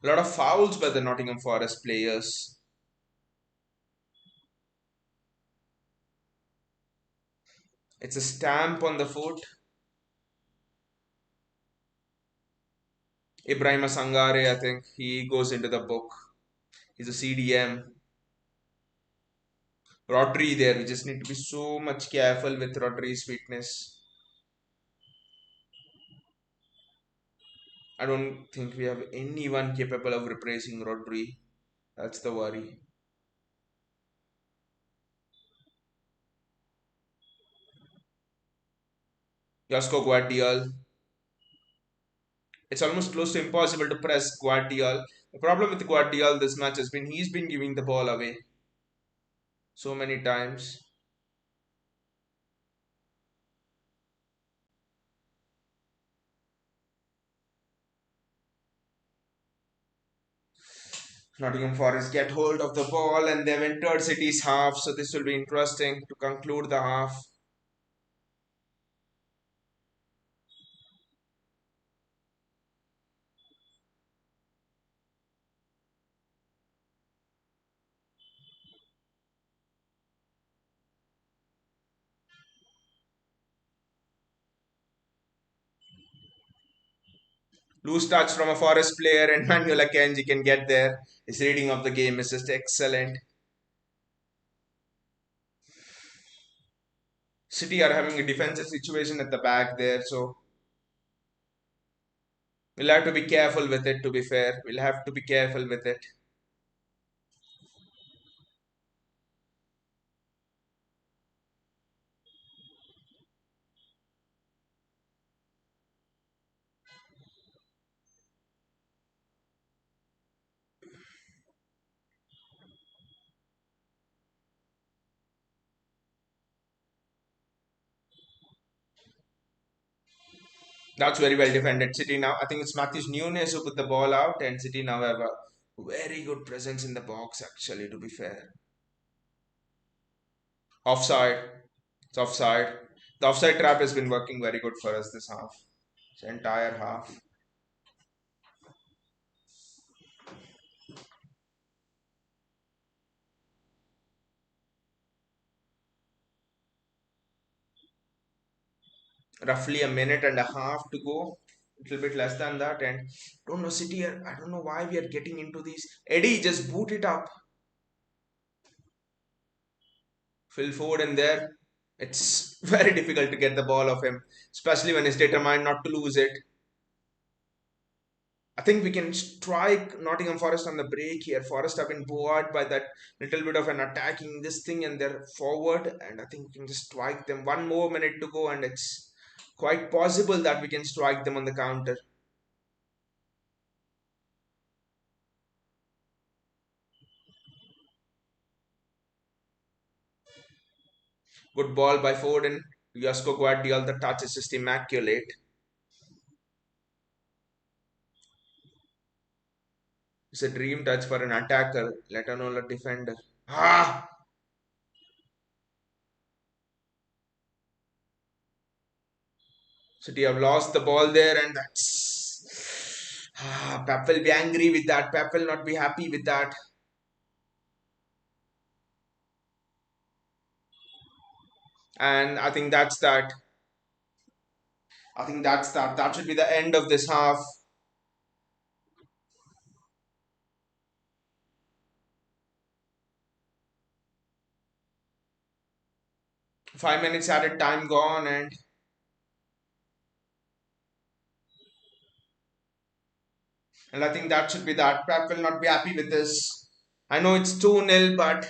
A lot of fouls by the Nottingham Forest players. It's a stamp on the foot. Ibrahima Sangare, I think he goes into the book. He's a CDM. Rodri there. We just need to be so much careful with Rodri's fitness. I don't think we have anyone capable of replacing Rodri. That's the worry. Josko Guardiol. It's almost close to impossible to press Guardiol. The problem with Guardiol this match has been he's been giving the ball away so many times. Nottingham Forest get hold of the ball and they've entered City's half, so this will be interesting to conclude the half. Loose touch from a Forest player and Manuel Akanji can get there. His reading of the game is just excellent. City are having a defensive situation at the back there, so we'll have to be careful with it, to be fair. We'll have to be careful with it. That's very well defended. City now, I think it's Matthews Nunes who put the ball out, and City now have a very good presence in the box, actually, to be fair. Offside. It's offside. The offside trap has been working very good for us this half. This entire half. Roughly a minute and a half to go. A little bit less than that. And don't know, City, I don't know why we are getting into these. Eddie, just boot it up. Phil Ford in there. It's very difficult to get the ball off him, especially when he's determined not to lose it. I think we can strike Nottingham Forest on the break here. Forest have been bored by that little bit of an attacking this thing and they're forward, and I think we can just strike them. One more minute to go, and it's quite possible that we can strike them on the counter. Good ball by Foden. Josko Guardiola, the touch is just immaculate. It's a dream touch for an attacker, let alone a defender. Ah! City have lost the ball there, and that's. Pep will be angry with that. Pep will not be happy with that. And I think that's that. I think that's that. That should be the end of this half. 5 minutes added time gone, and I think that should be that. Pep will not be happy with this. I know it's 2-0, but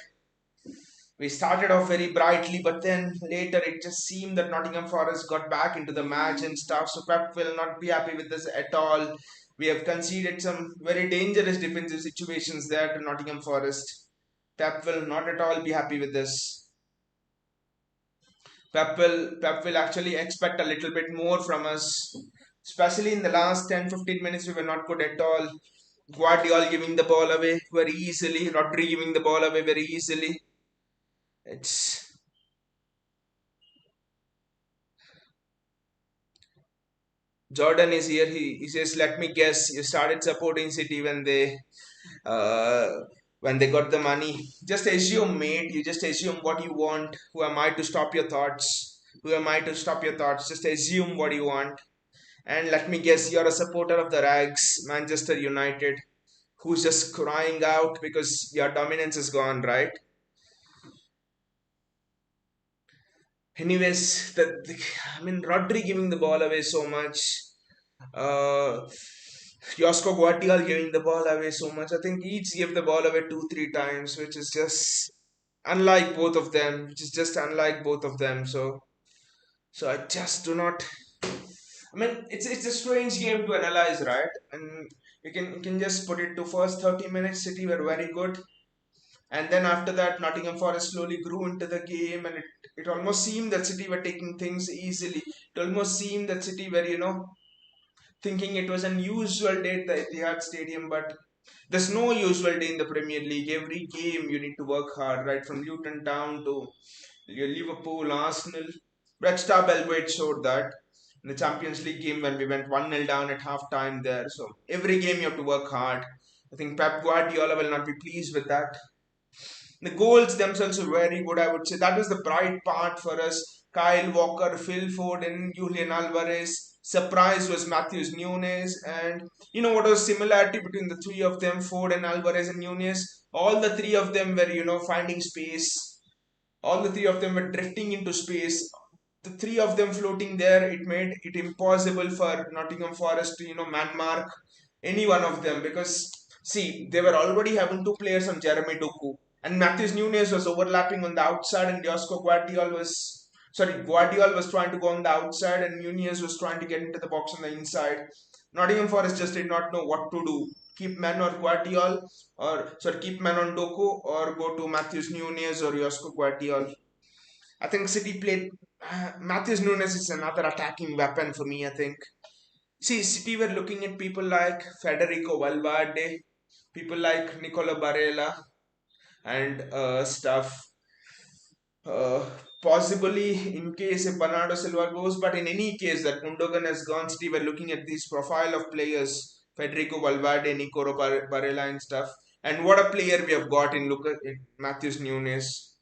we started off very brightly, but then later it just seemed that Nottingham Forest got back into the match and stuff. So Pep will not be happy with this at all. We have conceded some very dangerous defensive situations there to Nottingham Forest. Pep will not at all be happy with this. Pep will actually expect a little bit more from us, especially in the last 10-15 minutes. We were not good at all. Guardiola giving the ball away very easily, Rodri giving the ball away very easily. It's Jordan is here. He says, "Let me guess, you started supporting City uh, when they got the money. Just assume, mate. You just assume what you want. Who am I to stop your thoughts? Who am I to stop your thoughts? Just assume what you want." And let me guess, you're a supporter of the Rags, Manchester United, who's just crying out because your dominance is gone, right? Anyways, I mean, Rodri giving the ball away so much. Uh, Josko Guardiola giving the ball away so much. I think each gave the ball away 2-3 times, which is just unlike both of them. Which is just unlike both of them. So I just do not. I mean, it's a strange game to analyze, right? And you can just put it to first 30 minutes. City were very good, and then after that, Nottingham Forest slowly grew into the game, and it almost seemed that City were taking things easily. It almost seemed that City were thinking it was an usual day at the Etihad Stadium, but there's no usual day in the Premier League. Every game you need to work hard, right? From Luton Town to Liverpool, Arsenal. Red Star Belgrade showed that in the Champions League game when we went 1-0 down at half time there. So every game you have to work hard. I think Pep Guardiola will not be pleased with that. The goals themselves are very good, I would say. That was the bright part for us. Kyle Walker, Phil Foden, Julian Alvarez. Surprise was Matthews Nunes. And you know what was similarity between the three of them, Foden, Alvarez, and Nunes? All the three of them were, finding space. All the three of them were drifting into space. The three of them floating there, it made it impossible for Nottingham Forest to, man mark any one of them because see, they were already having two players on Jeremy Doku and Matthews Nunes was overlapping on the outside and Guardiola was trying to go on the outside and Nunes was trying to get into the box on the inside. Nottingham Forest just did not know what to do. Keep man or Guardiola keep man on Doku or go to Matthews Nunes or Josko Guardiola. I think City played Matthews Nunes is another attacking weapon for me, I think. See, City were looking at people like Federico Valverde, people like Nicola Barella, and stuff. Uh, Possibly in case if Bernardo Silva goes, but in any case that Gundogan has gone, City were looking at this profile of players, Federico Valverde, Barella, and stuff. And what a player we have got in Matthews Nunes.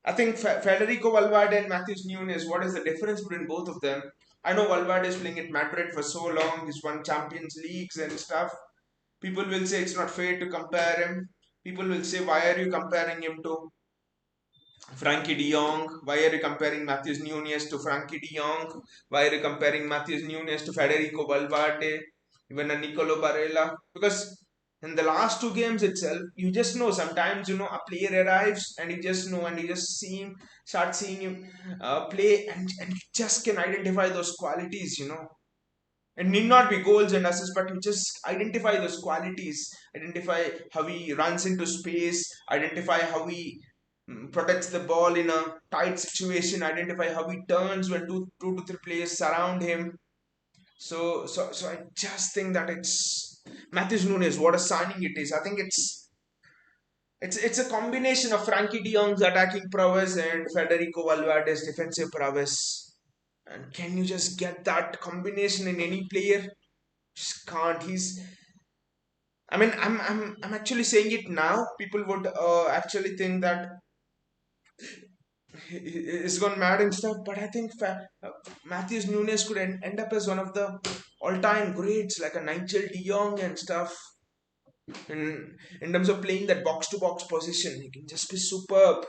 I think Federico Valverde and Matthews Nunes, what is the difference between both of them? I know Valverde is playing at Madrid for so long, he's won Champions Leagues and stuff. People will say it's not fair to compare him. People will say, why are you comparing him to Frankie de Jong? Why are you comparing Matthews Nunes to Frankie de Jong? Why are you comparing Matthews Nunes to Federico Valverde? Even a Nicolo Barella? Because in the last two games itself, you just know sometimes a player arrives and you just know and you just start seeing him play and you just can identify those qualities. It need not be goals and assists, but you just identify those qualities, identify how he runs into space, identify how he protects the ball in a tight situation, identify how he turns when two to three players surround him. So I just think that it's Matthews Nunes, what a signing it is. I think it's a combination of Frankie de Jong's attacking prowess and Federico Valverde's defensive prowess. And can you just get that combination in any player? Just can't. I mean, I'm actually saying it now. People would actually think that he's gone mad and stuff. But I think Matthews Nunes could end up as one of the all-time greats, like a Nigel De Jong and stuff. In terms of playing that box-to-box position, he can just be superb.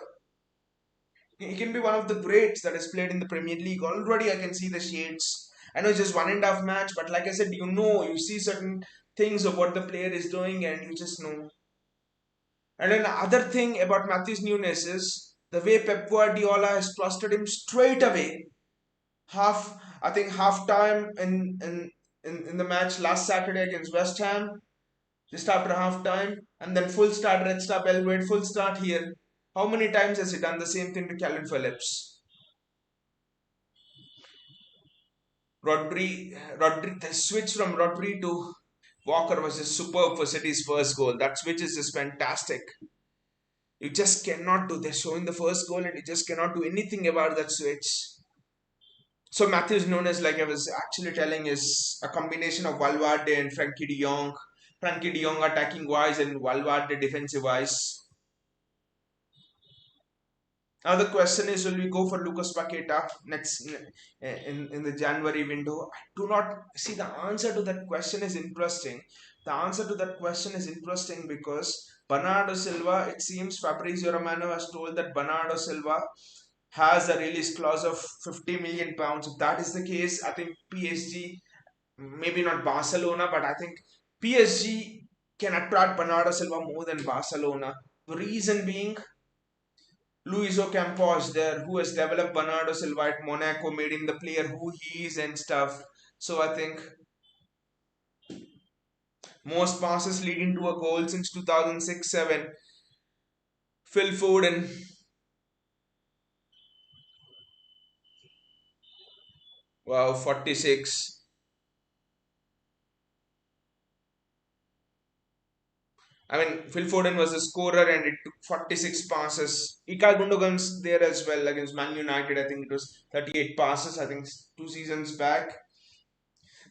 He can be one of the greats that has played in the Premier League. Already, I can see the shades. I know it's just 1.5 match, but like I said, you see certain things of what the player is doing, and you just know. And then the other thing about Matthews Nunes is the way Pep Guardiola has trusted him straight away. I think half time in the match last Saturday against West Ham, just after half time, and then full start, Red Star Belgrade, full start here. How many times has he done the same thing to Calvin Phillips? The switch from Rodri to Walker was just superb for City's first goal. That switch is just fantastic. You just cannot do. They're showing the first goal, and you just cannot do anything about that switch. So Matthews Nunes, like I was actually telling, is a combination of Valverde and Frankie De Jong. Frankie De Jong attacking wise and Valverde defensive wise. Now the question is, will we go for Lucas Paqueta next in the January window? I do not see the answer to that question is interesting. The answer to that question is interesting because Bernardo Silva, it seems Fabrizio Romano has told that Bernardo Silva has a release clause of 50 million pounds. If that is the case, I think PSG, maybe not Barcelona, but I think PSG can attract Bernardo Silva more than Barcelona. The reason being Luis Ocampos there, who has developed Bernardo Silva at Monaco, made him the player who he is and stuff. So I think most passes leading to a goal since 2006-7. Phil Foden, wow, 46. I mean, Phil Foden was a scorer and it took 46 passes. Ilkay Gundogan's there as well against Man United. I think it was 38 passes, I think 2 seasons back.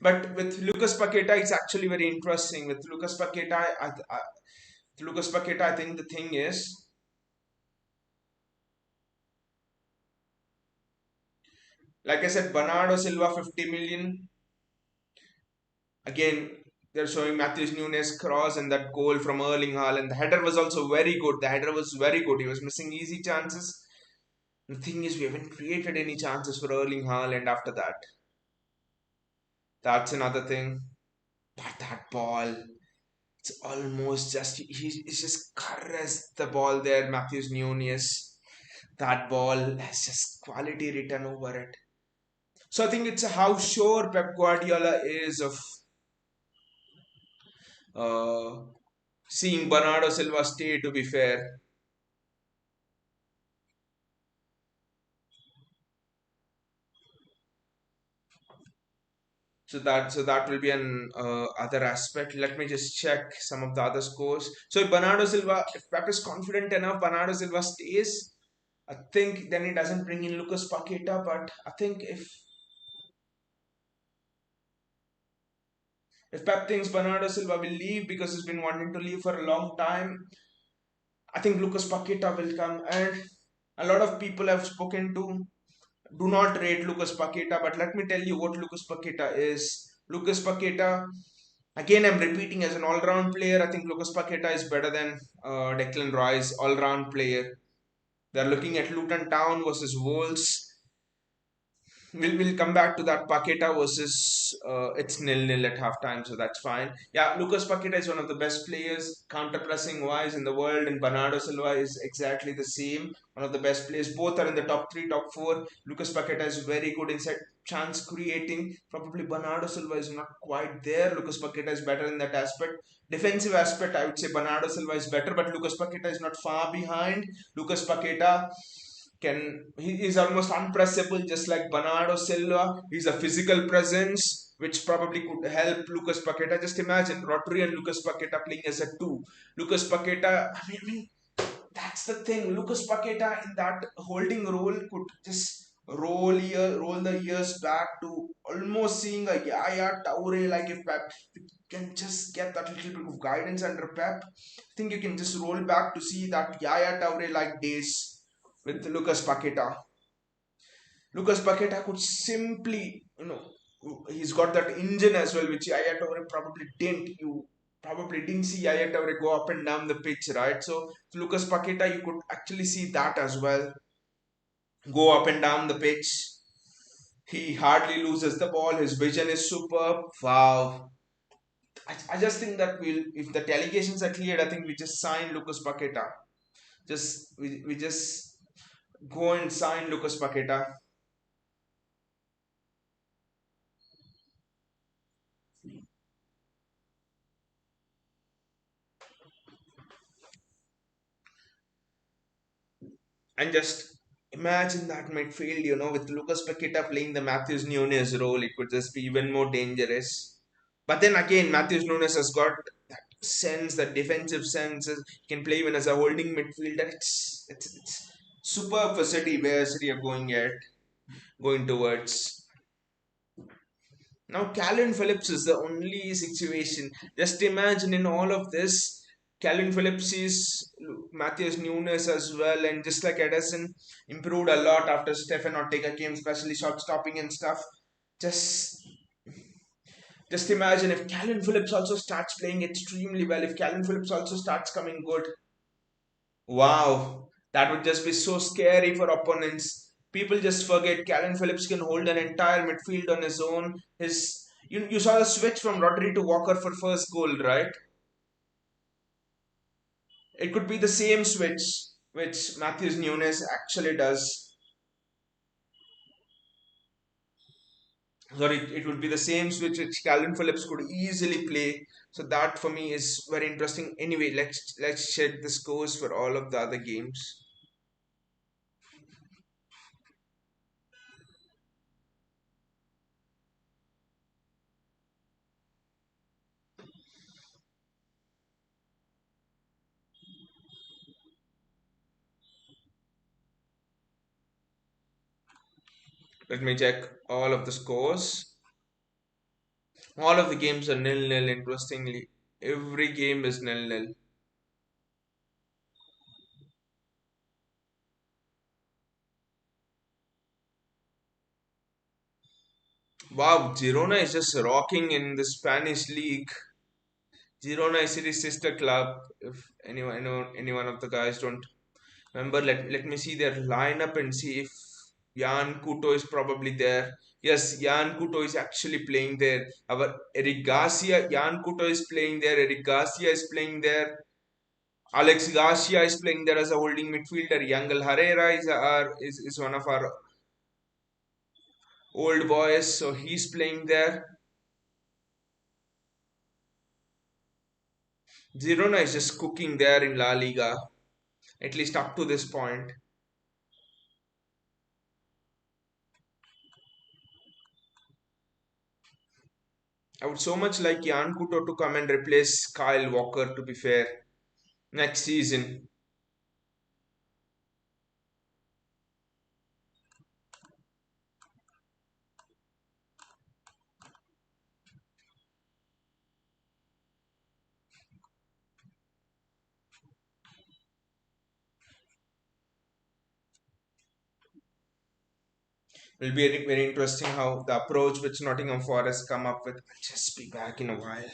But with Lucas Paqueta, it's actually very interesting. With Lucas Paqueta, I think the thing is, like I said, Bernardo Silva 50 million. Again, they're showing Matthews Nunes cross and that goal from Erling Haaland. The header was also very good. The header was very good. He was missing easy chances. The thing is, we haven't created any chances for Erling Haaland after that. That's another thing. But that ball, it's almost just he's just caressed the ball there, Matthews Nunes. That ball has just quality written over it. So I think it's how sure Pep Guardiola is of uh, seeing Bernardo Silva stay. To be fair, So that will be an other aspect. Let me just check some of the other scores. So if Bernardo Silva, if Pep is confident enough, Bernardo Silva stays. I think then he doesn't bring in Lucas Paqueta. But I think if Pep thinks Bernardo Silva will leave because he's been wanting to leave for a long time, I think Lucas Paqueta will come. And a lot of people have spoken to do not rate Lucas Paqueta, but let me tell you what Lucas Paqueta is. Lucas Paqueta, again, I'm repeating, as an all-round player, I think Lucas Paqueta is better than Declan Rice, all-round player. They're looking at Luton Town versus Wolves. We'll come back to that. Paqueta versus it's nil-nil at halftime, so that's fine. Yeah, Lucas Paqueta is one of the best players counter pressing wise in the world, and Bernardo Silva is exactly the same. One of the best players. Both are in the top three, top four. Lucas Paqueta is very good inside chance creating. Probably Bernardo Silva is not quite there. Lucas Paqueta is better in that aspect. Defensive aspect, I would say Bernardo Silva is better, but Lucas Paqueta is not far behind. Lucas Paqueta he is almost unpressable, just like Bernardo Silva. He's a physical presence which probably could help Lucas Paqueta. Just imagine Rodri and Lucas Paqueta playing as a two. Lucas Paqueta, I mean, that's the thing. Lucas Paqueta in that holding role could just roll the years back to almost seeing a Yaya Toure. Like if Pep can just get that little bit of guidance under Pep, I think you can just roll back to see that Yaya Toure like days with Lucas Paqueta. Lucas Paqueta could simply, he's got that engine as well, which Yaya Toure probably didn't. You probably didn't see Yaya Toure go up and down the pitch, right? So Lucas Paqueta, you could actually see that as well, go up and down the pitch. He hardly loses the ball. His vision is superb. Wow. I just think that if the allegations are cleared, I think we just sign Lucas Paqueta. We just go and sign Lucas Paqueta. And just imagine that midfield, with Lucas Paqueta playing the Matthews Nunes role, it could just be even more dangerous. But then again, Matthews Nunes has got that sense, that defensive sense. He can play even as a holding midfielder. It's superb for City, where City are going towards. Now, Calvin Phillips is the only situation. Just imagine in all of this, Calvin Phillips is Matthias Nunes as well, and just like Edison improved a lot after Stefan Ortega came, especially shot stopping and stuff. Just just imagine if Calvin Phillips also starts playing extremely well, if Calvin Phillips also starts coming good. Wow, that would just be so scary for opponents. People just forget Calvin Phillips can hold an entire midfield on his own. You saw the switch from Rodri to Walker for first goal, right? It could be the same switch which Matthews Nunes actually does. Sorry, it would be the same switch which Calvin Phillips could easily play. So that for me is very interesting. Anyway, let's check the scores for all of the other games. Let me check all of the scores. All of the games are nil-nil, interestingly. Every game is nil-nil. Wow, Girona is just rocking in the Spanish league. Girona is City's sister club. If any one of the guys don't remember, let me see their lineup and see if Jan Kuto is probably there. Yes, Jan Kuto is actually playing there. Our Eric Garcia, Jan Kuto is playing there. Eric Garcia is playing there. Alex Garcia is playing there as a holding midfielder. Yangel Herrera is one of our old boys, so he's playing there. Girona is just cooking there in La Liga, at least up to this point. I would so much like Jan Kuto to come and replace Kyle Walker, to be fair, next season. It will be very, very interesting how the approach which Nottingham Forest come up with. I'll just be back in a while.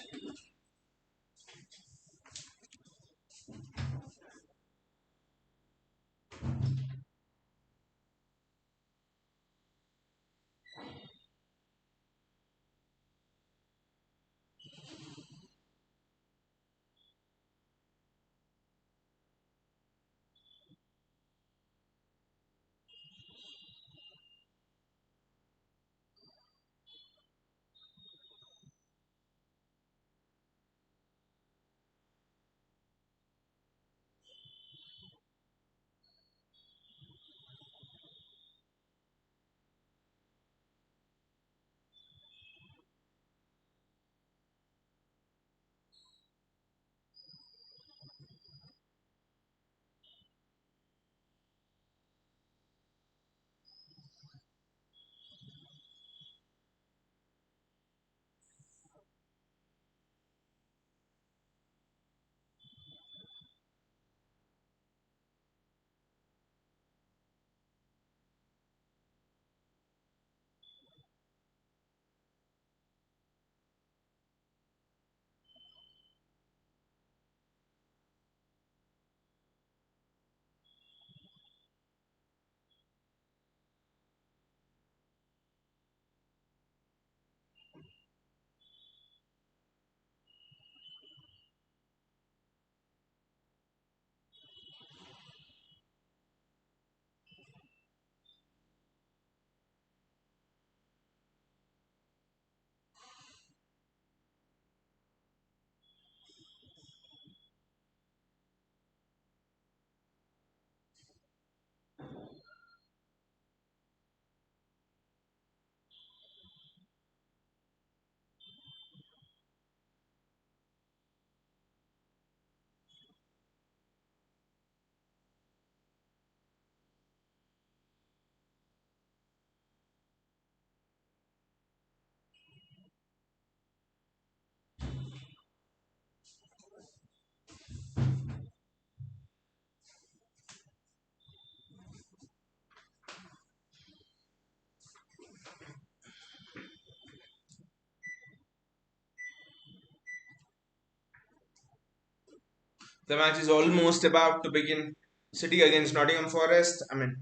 The match is almost about to begin. City against Nottingham Forest. I mean,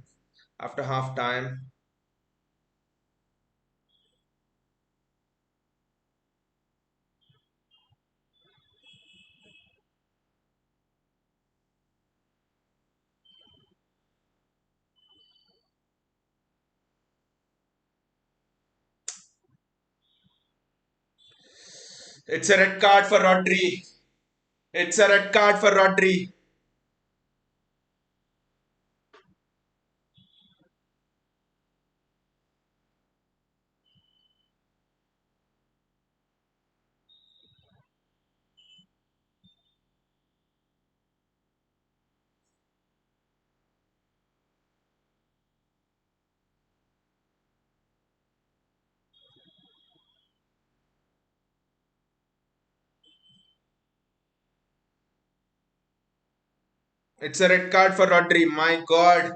after half time. It's a red card for Rodri. It's a red card for Rodri. It's a red card for Rodri. My God.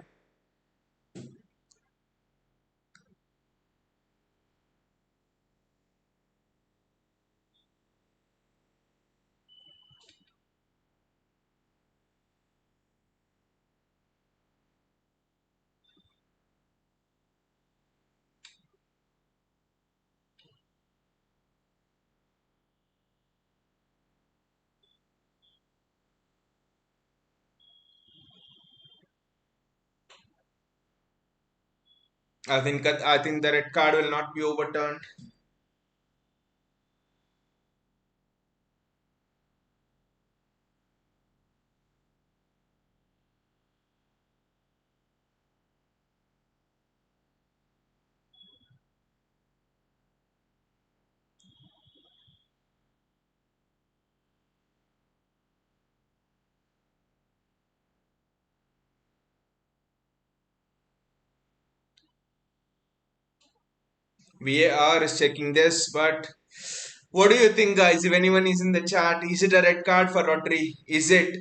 I think the red card will not be overturned. VAR is checking this, but what do you think, guys? If anyone is in the chat, is it a red card for Rodri? Is it?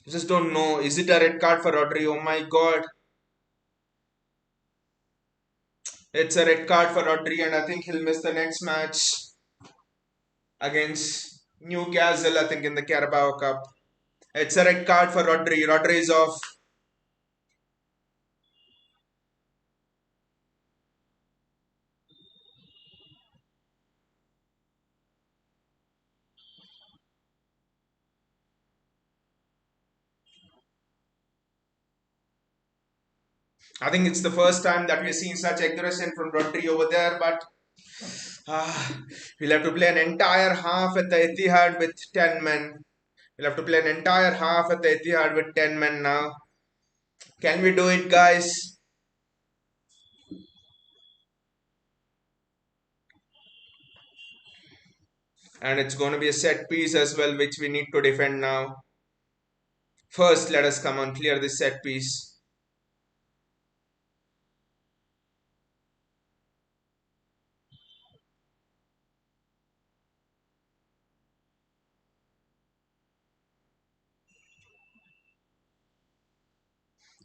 I just don't know. Is it a red card for Rodri? Oh my god. It's a red card for Rodri, and I think he'll miss the next match against Newcastle, I think, in the Carabao Cup. It's a red card for Rodri. Rodri is off. I think it's the first time that we're seeing such aggression from Rodri over there, but we'll have to play an entire half at the Etihad with 10 men. We'll have to play an entire half at the Etihad with 10 men now. Can we do it, guys? And it's going to be a set piece as well, which we need to defend now. First, let us come on, clear this set piece.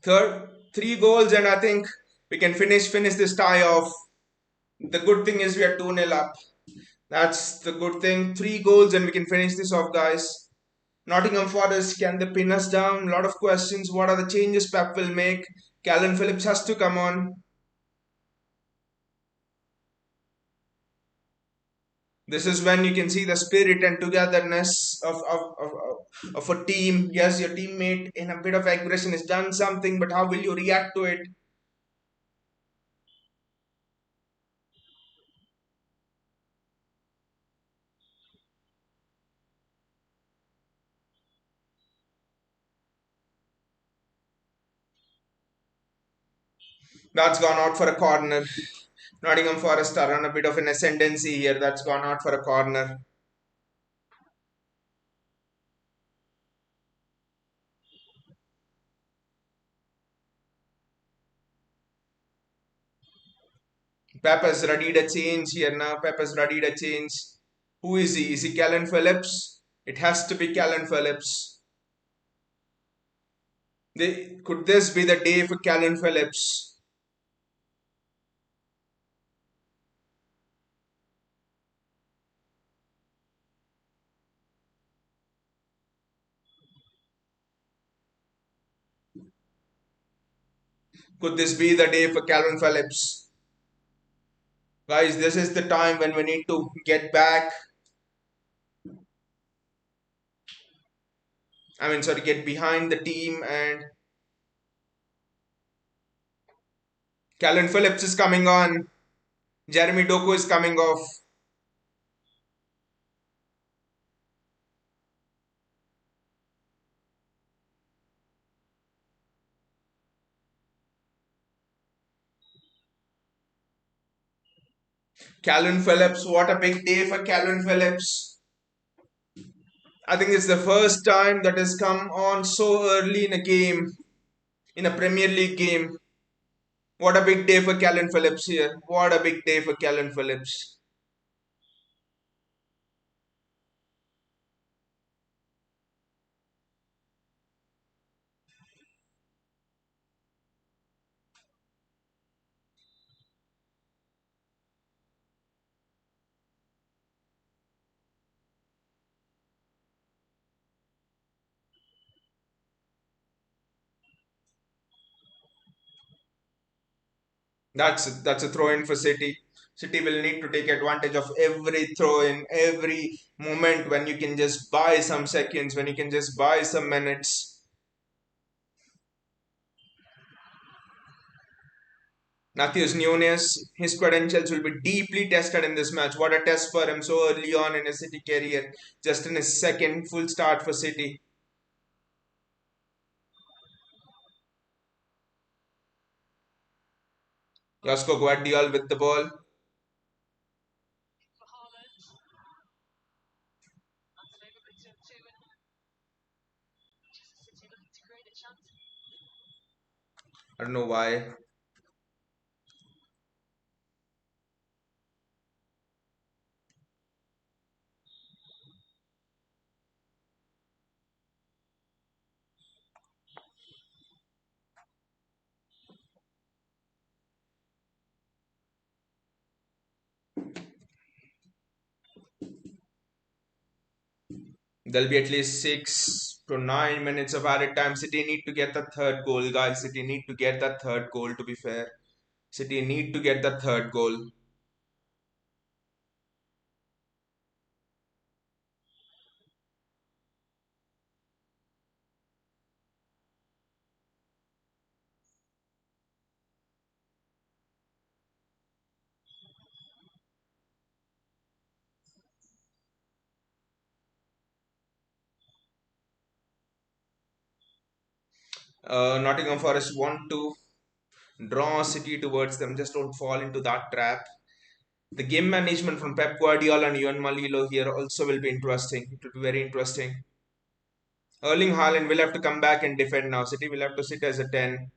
Third, three goals, and I think we can finish this tie off. The good thing is we are 2-0 up. That's the good thing. Three goals, and we can finish this off, guys. Nottingham Forest, can they pin us down? A lot of questions. What are the changes Pep will make? Calvin Phillips has to come on. This is when you can see the spirit and togetherness of a team. Yes, your teammate in a bit of aggression has done something, but how will you react to it? That's gone out for a corner. Nottingham Forest are on a bit of an ascendancy here. That's gone out for a corner. Pep has readied a change here now. Pep has readied a change. Who is he? Is he Calvin Phillips? It has to be Calvin Phillips. Could this be the day for Calvin Phillips? Could this be the day for Calvin Phillips? Guys, this is the time when we need to get back. Sorry, get behind the team, and Calvin Phillips is coming on. Jeremy Doku is coming off. Calvin Phillips, what a big day for Calvin Phillips. I think it's the first time that has come on so early in a game, in a Premier League game. What a big day for Calvin Phillips here. What a big day for Calvin Phillips. That's a throw in for City. City will need to take advantage of every throw in, every moment when you can just buy some seconds, when you can just buy some minutes. Matheus Nunes, his credentials will be deeply tested in this match. What a test for him so early on in his City career, just in his second full start for City. Josko Guardiola with the ball. I don't know why. There'll be at least 6 to 9 minutes of added time. City need to get the third goal, guys. City need to get that third goal, to be fair. City need to get the third goal. Nottingham Forest want to draw City towards them. Just don't fall into that trap. The game management from Pep Guardiola and Juan Malilo here also will be interesting. It will be very interesting. Erling Haaland will have to come back and defend now. City will have to sit as a 10.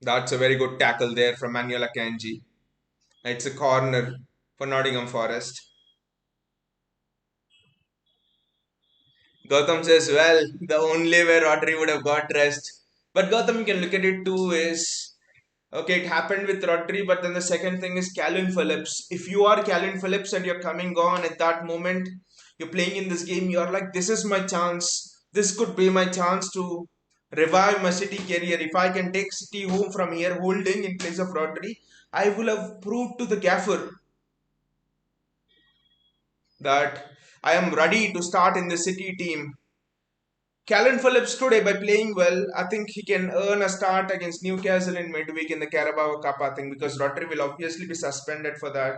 That's a very good tackle there from Manuel Akanji. It's a corner for Nottingham Forest. Gautam says, well, the only way Rodri would have got rest. But Gautam, you can look at it too is, okay, it happened with Rodri, but then the second thing is Calvin Phillips. If you are Calvin Phillips and you're coming on at that moment, you're playing in this game, you're like, this is my chance. This could be my chance to revive my City career. If I can take City home from here holding in place of Rodri, I will have proved to the gaffer that I am ready to start in the City team. Calvin Phillips today, by playing well, I think he can earn a start against Newcastle in midweek in the Carabao Cup, I think, because Rodri will obviously be suspended for that.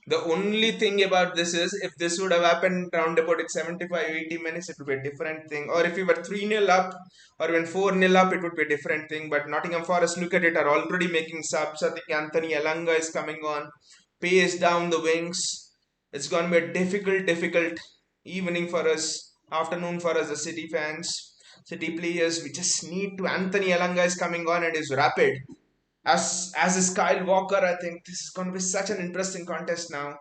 The only thing about this is if this would have happened round about at 75, 80 minutes, it would be a different thing. Or if we were 3-0 up or when 4-0 up, it would be a different thing. But Nottingham Forest, look at it, are already making subs. I think Anthony Elanga is coming on, pace down the wings. It's going to be a difficult evening for us, afternoon for us, the City fans, City players. We just need to. Anthony Elanga is coming on and is rapid. As is Kyle Walker, I think this is going to be such an interesting contest now.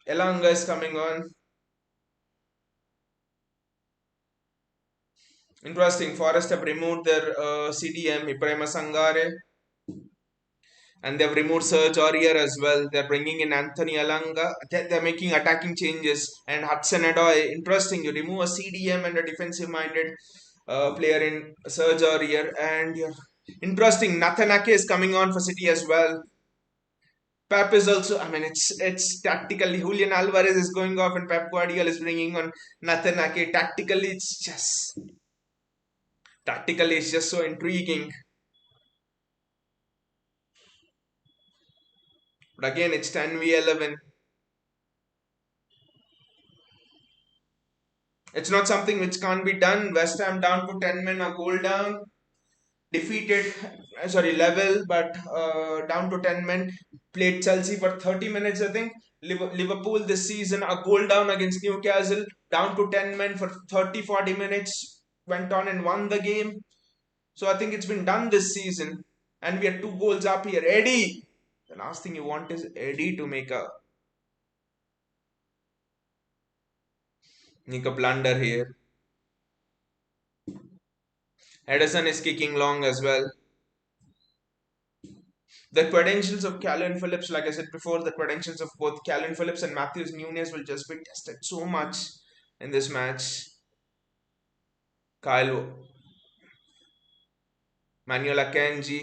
Elanga is coming on. Interesting. Forest have removed their CDM Ibrahima Sangare and they've removed Serge Aurier as well. They're bringing in Anthony Elanga. They're making attacking changes and Hudson Odoi. Interesting. You remove a CDM and a defensive-minded player in Serge Aurier, and you're interesting. Nathan Ake is coming on for City as well. Pep is also, I mean, it's tactically Julian Alvarez is going off and Pep Guardiola is bringing on Nathan Ake. Tactically, it's just so intriguing. But again, it's 10v11. It's not something which can't be done. West Ham down to 10 men, a goal down. Defeated, sorry, level, but down to 10 men. Played Chelsea for 30 minutes, I think. Liverpool this season, a goal down against Newcastle, down to 10 men for 30, 40 minutes. Went on and won the game. So I think it's been done this season. And we are 2 goals up here. Eddie! The last thing you want is Eddie to make a blunder here. Edison is kicking long as well. The credentials of Calvin Phillips, like I said before, the credentials of both Calvin Phillips and Matthews Nunes will just be tested so much in this match. Kyle Manuel Akanji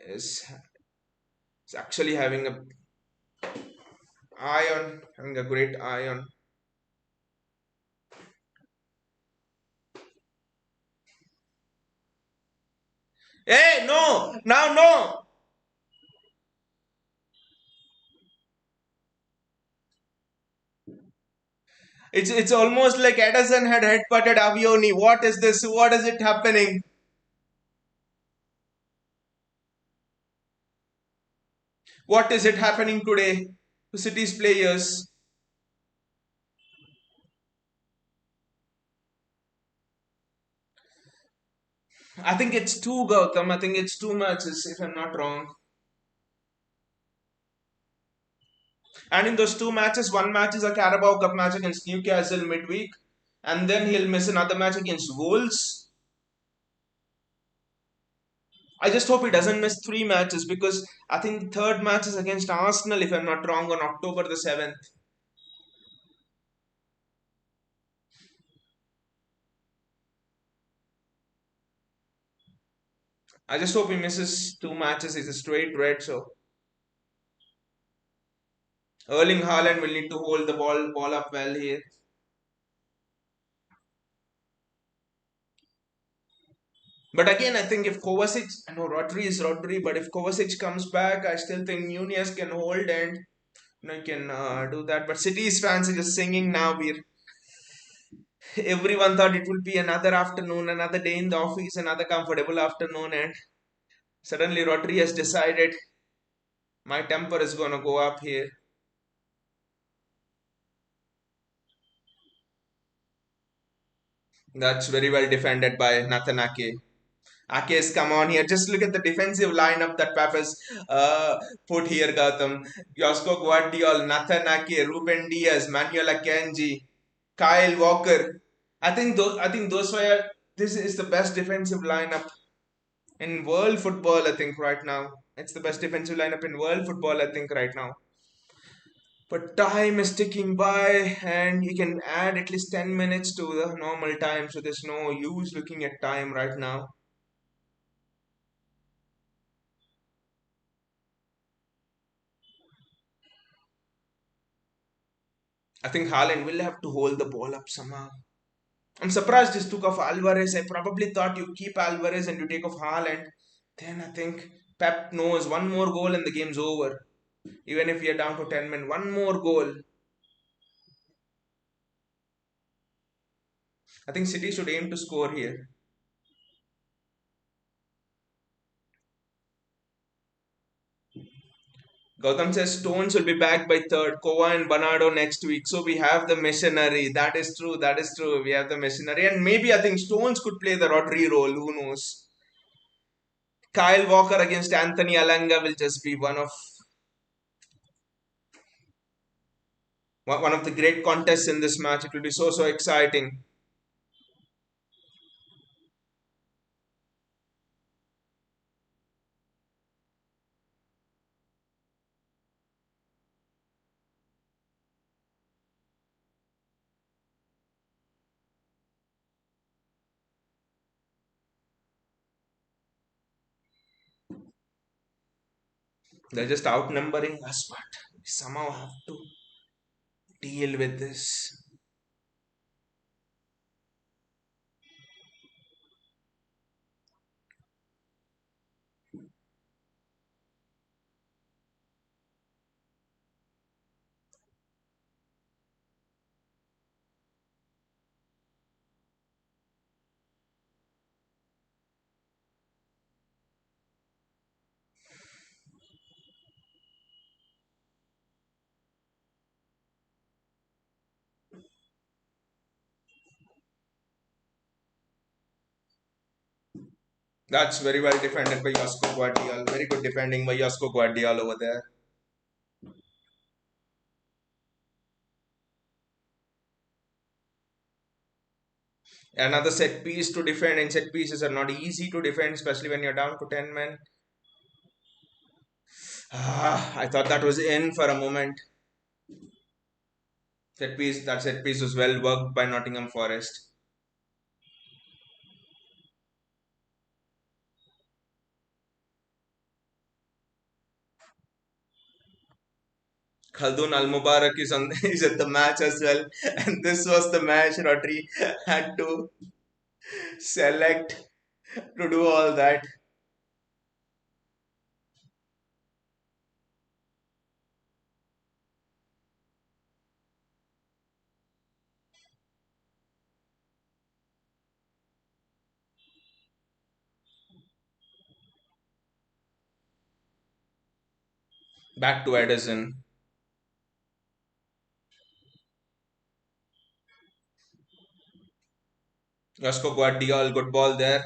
is actually having a having a great eye on. Hey, no, now no. It's almost like Edison had headbutted Avioni. What is this? What is it happening? What is it happening today to City's players? I think it's two, Gautam. I think it's two matches, if I'm not wrong. And in those two matches, one match is a Carabao Cup match against Newcastle midweek, and then he'll miss another match against Wolves. I just hope he doesn't miss three matches because I think the third match is against Arsenal, if I'm not wrong, on October the 7th. I just hope he misses two matches. He's a straight red, so Erling Haaland will need to hold the ball up well here. But again, I think if Kovacic, I know Rodri is Rodri, but if Kovacic comes back, I still think Nunez can hold and can do that. But City's fans are just singing now. Everyone thought it will be another afternoon, another day in the office, another comfortable afternoon, and suddenly Rodri has decided my temper is gonna go up here. That's very well defended by Nathan Ake. Ake's come on here. Just look at the defensive lineup that Pep has put here, Gautam. Josko Guardiol, Nathan Ake, Ruben Diaz, Manuel Akanji, Kyle Walker. I think those were this is the best defensive lineup in world football, I think, right now. It's the best defensive lineup in world football, I think, right now. But time is ticking by, and you can add at least 10 minutes to the normal time, so there's no use looking at time right now. I think Haaland will have to hold the ball up somehow. I'm surprised this took off Alvarez. I probably thought you keep Alvarez and you take off Haaland. Then I think Pep knows one more goal and the game's over. Even if you're down to 10 men, one more goal. I think City should aim to score here. Gautam says Stones will be back by third. Kova and Bernardo next week. So we have the missionary. That is true. That is true. We have the missionary. And maybe I think Stones could play the Rodri role. Who knows? Kyle Walker against Anthony Alanga will just be one of the great contests in this match. It will be so exciting. They're just outnumbering us, but we somehow have to deal with this. That's very well defended by Josko Guardiol. Very good defending by Josko Guardiol over there. Another set piece to defend, and set pieces are not easy to defend, especially when you're down to 10 men. I thought that was in for a moment. That set piece was well worked by Nottingham Forest. Khaldun Al Mubarak is at the match as well, and this was the match Rodri had to select to do all that. Back to Edison. Josko Guardiola, good ball there.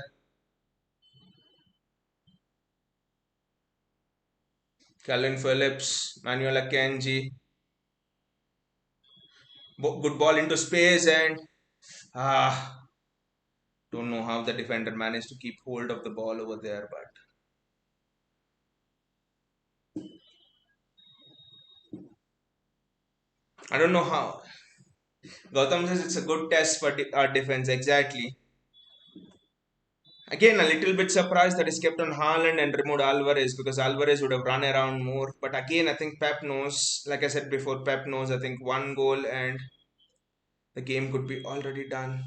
Calvin Phillips, Manuel Akanji, good ball into space and ah, don't know how the defender managed to keep hold of the ball over there, but I don't know how. Gautam says it's a good test for our defense. Exactly. Again, a little bit surprised that he's kept on Haaland and removed Alvarez because Alvarez would have run around more. But again, I think Pep knows, like I said before, Pep knows, I think one goal and the game could be already done.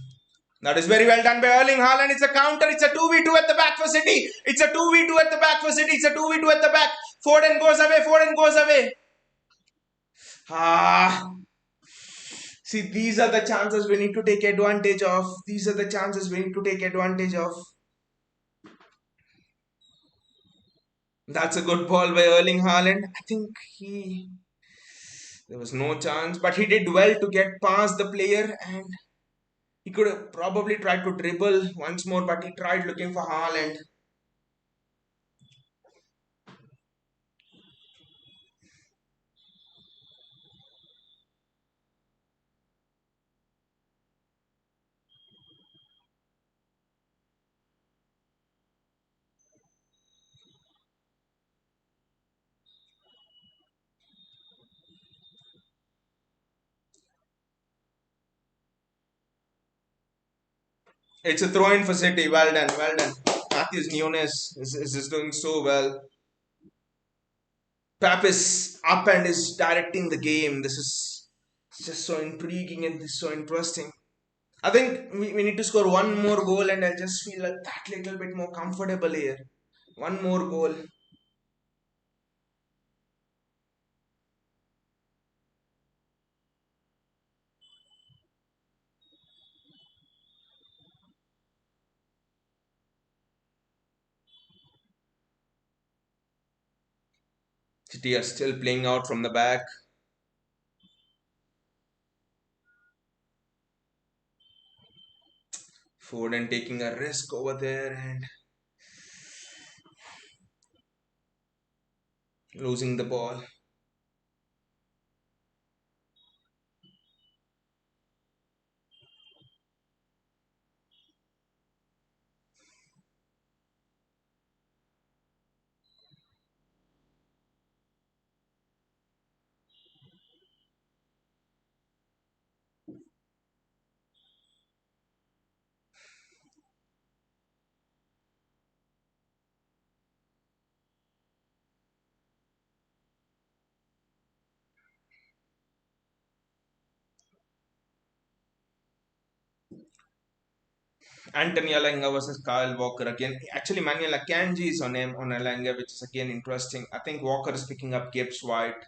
That is very well done by Erling Haaland. It's a counter. It's a 2v2 at the back for City. It's a 2v2 at the back for City. It's a 2v2 at the back. Foden goes away. Foden goes away. Ah. See, these are the chances we need to take advantage of. These are the chances we need to take advantage of. That's a good ball by Erling Haaland. I think there was no chance, but he did well to get past the player and he could have probably tried to dribble once more, but he tried looking for Haaland. It's a throw in for City. Well done, well done. Matthews Nunes is doing so well. Pep is up and is directing the game. This is just so intriguing and this is so interesting. I think we need to score one more goal and I just feel like that little bit more comfortable here. One more goal. City are still playing out from the back. Foden taking a risk over there and losing the ball. Anthony Alanga versus Kyle Walker again. Actually, Manuel Akanji is on him on Alanga, which is again interesting. I think Walker is picking up Gibbs White.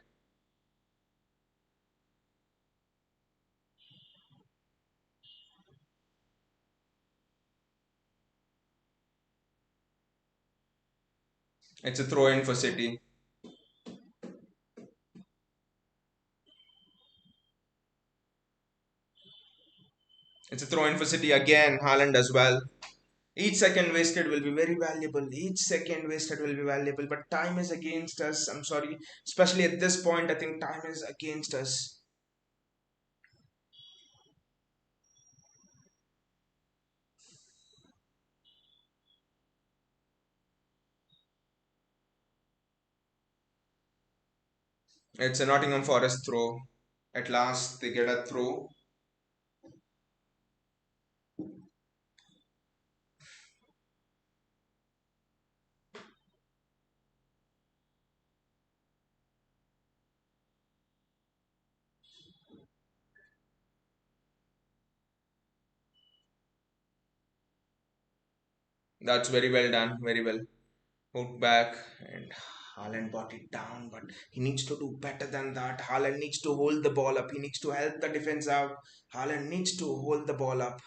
It's a throw in for City. It's a throw in for City again. Haaland as well. Each second wasted will be very valuable. Each second wasted will be valuable. But time is against us. I'm sorry. Especially at this point, I think time is against us. It's a Nottingham Forest throw. At last, they get a throw. That's very well done. Very well. Put back and Haaland brought it down, but he needs to do better than that. Haaland needs to hold the ball up. He needs to help the defense out. Haaland needs to hold the ball up.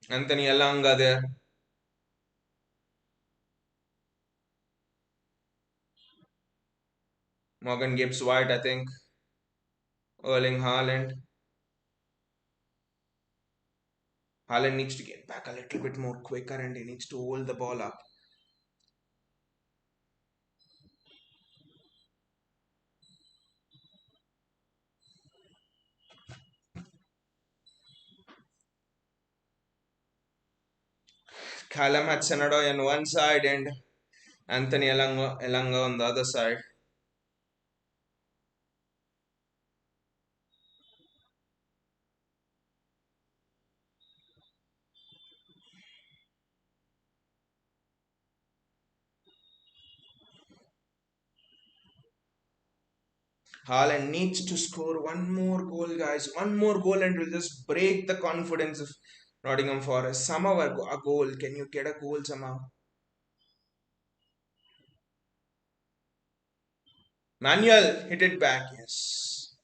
Anthony Alanga there. Morgan Gibbs White, I think. Erling Haaland. Haaland needs to get back a little bit more quicker and he needs to hold the ball up. Callum Hudson-Odoi on one side and Anthony Elanga on the other side. Haaland needs to score one more goal, guys. One more goal, and will just break the confidence of Nottingham Forest. Somehow a goal. Can you get a goal somehow? Manuel hit it back. Yes.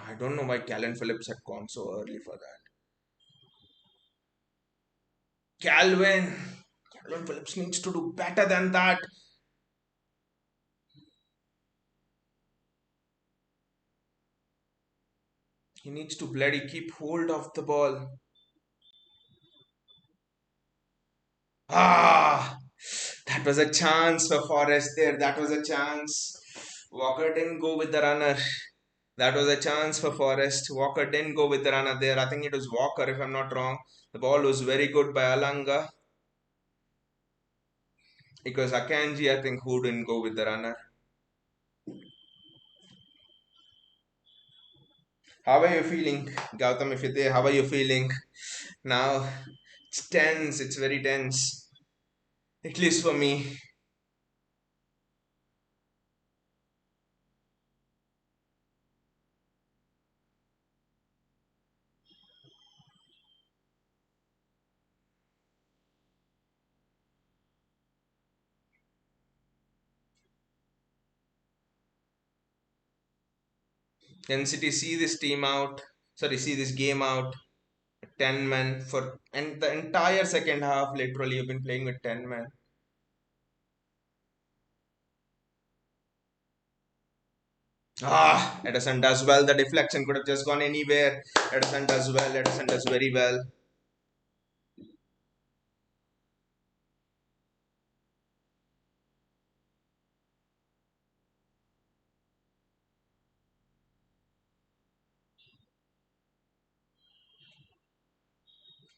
I don't know why Callan Phillips had gone so early for that. Calvin. Calvin Phillips needs to do better than that. He needs to bloody keep hold of the ball. Ah, that was a chance for Forest there. That was a chance. Walker didn't go with the runner. That was a chance for Forest. Walker didn't go with the runner there. I think it was Walker, if I'm not wrong. The ball was very good by Alanga. It was Akanji, I think, who didn't go with the runner. How are you feeling, Gautam? If you're there, how are you feeling now? It's tense. It's very tense. At least for me. City see this team out. Sorry, see this game out. 10 men for and the entire second half. Literally, you've been playing with 10 men. Ah, Edison does well. The deflection could have just gone anywhere. Edison does well. Edison does very well.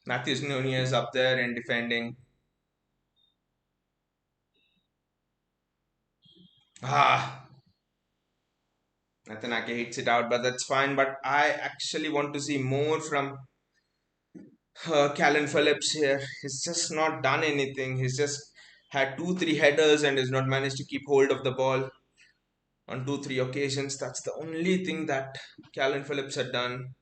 Matthews Nunez up there and defending. Ah, Nathanake hits it out, but that's fine. But I actually want to see more from Callan Phillips here. He's just not done anything. He's just had two, three headers and has not managed to keep hold of the ball on two, three occasions. That's the only thing that Callan Phillips had done.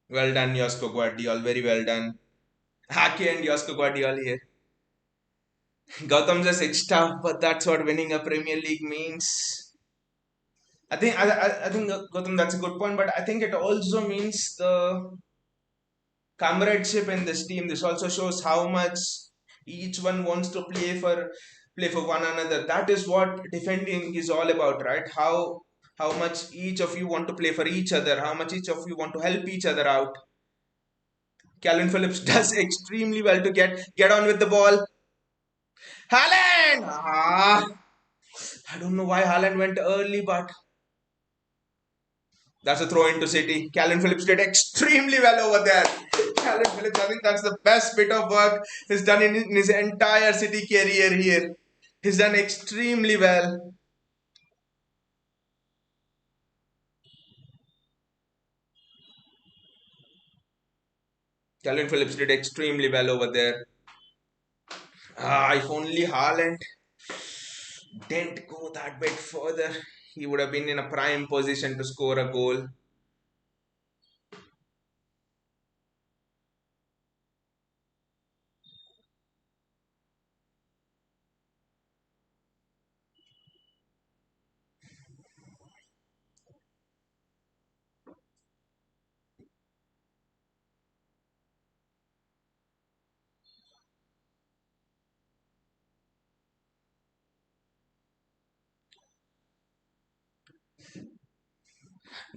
Well done, Josko Guardiol. Very well done. Haki and Josko Guardiol here. Gautam just itched up, but that's what winning a Premier League means. I think Gautam, that's a good point, but I think it also means the comradeship in this team. This also shows how much each one wants to play for play for one another. That is what defending is all about, right? How much each of you want to play for each other, how much each of you want to help each other out. Calvin Phillips does extremely well to get on with the ball. Haaland! I don't know why Haaland went early, but that's a throw into City. Calvin Phillips did extremely well over there. Calvin Phillips, I think that's the best bit of work he's done in his entire City career here. He's done extremely well. Calvin Phillips did extremely well over there. If only Haaland didn't go that bit further, he would have been in a prime position to score a goal.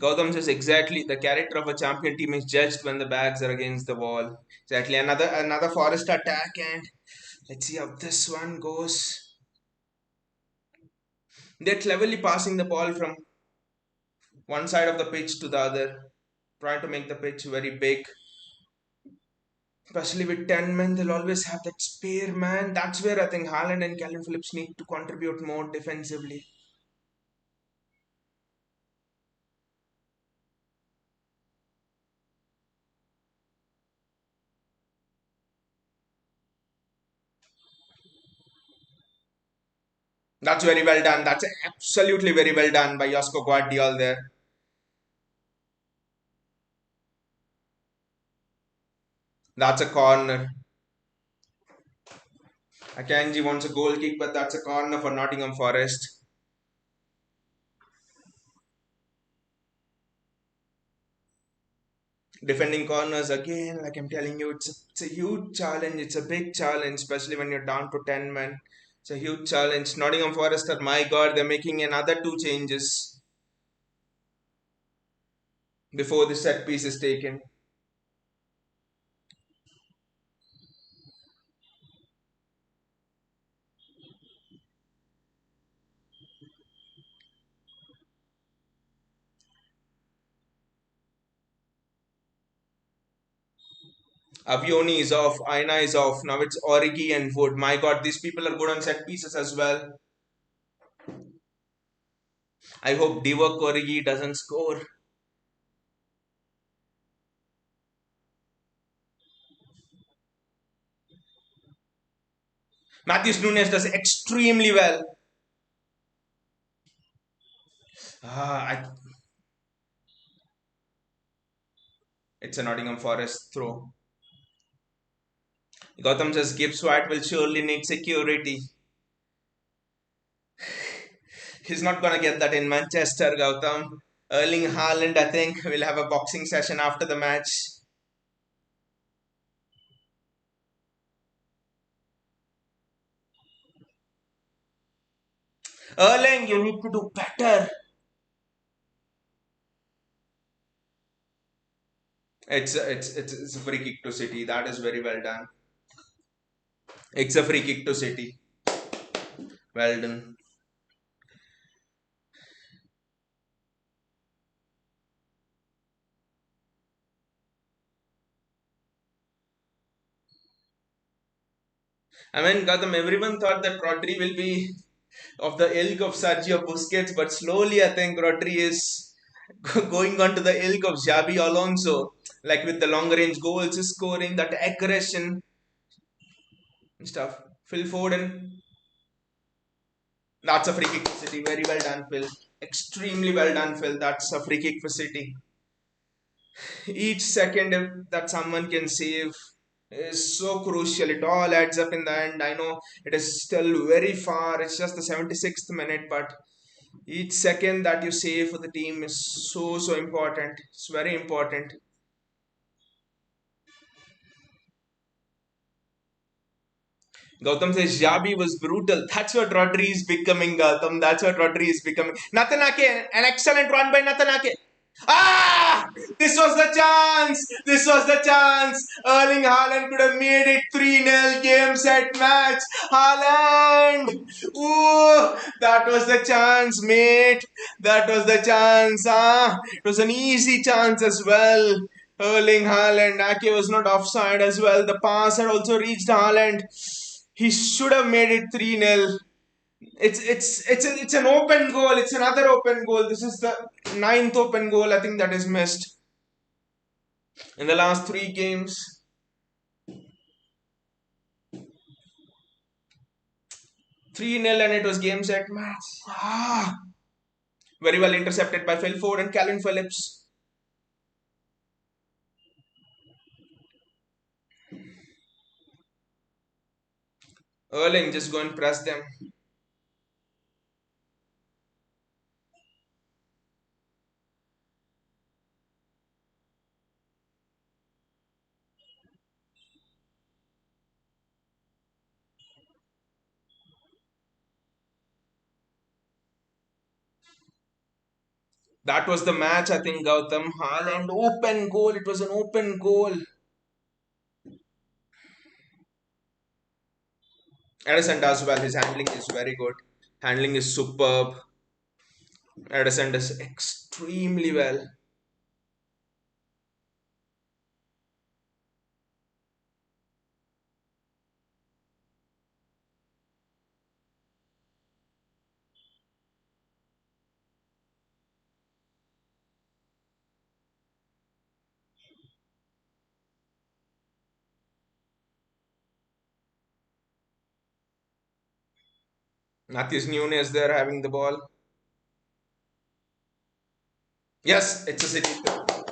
Gautam says exactly the character of a champion team is judged when the backs are against the wall. Exactly. Another Forest attack, and let's see how this one goes. They're cleverly passing the ball from one side of the pitch to the other, trying to make the pitch very big. Especially with 10 men, they'll always have that spare man. That's where I think Haaland and Calvin Phillips need to contribute more defensively. That's very well done. That's absolutely very well done by Josko Guardiol there. That's a corner. Akanji wants a goal kick, but that's a corner for Nottingham Forest. Defending corners again, like I'm telling you, it's a huge challenge. It's a big challenge, especially when you're down to 10 men. It's a huge challenge. Nottingham Forest, my God, they're making another two changes before the set piece is taken. Avioni is off, Aina is off. Now it's Origi and Wood. My God, these people are good on set pieces as well. I hope Divock Origi doesn't score. Matthews Nunes does extremely well. I, it's a Nottingham Forest throw. Gotham says Gibbs White will surely need security. He's not gonna get that in Manchester, Gautam. Erling Haaland, I think, will have a boxing session after the match. Erling, you need to do better. It's a free kick to City. That is very well done. It's a free kick to City. Well done. I mean, Gautam, everyone thought that Rodri will be of the ilk of Sergio Busquets, but slowly I think Rodri is going on to the ilk of Xabi Alonso. Like with the long range goals, scoring, that aggression and stuff. Phil Foden, that's a free kick for City. Very well done, Phil. Extremely well done, Phil. That's a free kick for City. Each second that someone can save is so crucial. It all adds up in the end. I know it is still very far. It's just the 76th minute, but each second that you save for the team is so important. It's very important. Gautam says Jabi was brutal. That's what Rodri is becoming, Gautam. That's what Rodri is becoming. Natanake, an excellent run by Natanake. Ah! This was the chance! This was the chance! Erling Haaland could have made it 3-0 game set match. Haaland! Ooh! That was the chance, mate. That was the chance. Ah! It was an easy chance as well. Erling Haaland. Ake was not offside as well. The pass had also reached Haaland. He should have made it 3-0. It's an open goal. It's another open goal. This is the ninth open goal I think that is missed in the last three games. 3-0 and it was game set match. Ah, very well intercepted by Phil Ford and Calvin Phillips. Erling just go and press them. That was the match I think, Gautam. Haaland open goal. It was an open goal. Edison does well. His handling is very good. Handling is superb. Edison does extremely well. Matthews Nunes there having the ball. Yes, it's a city.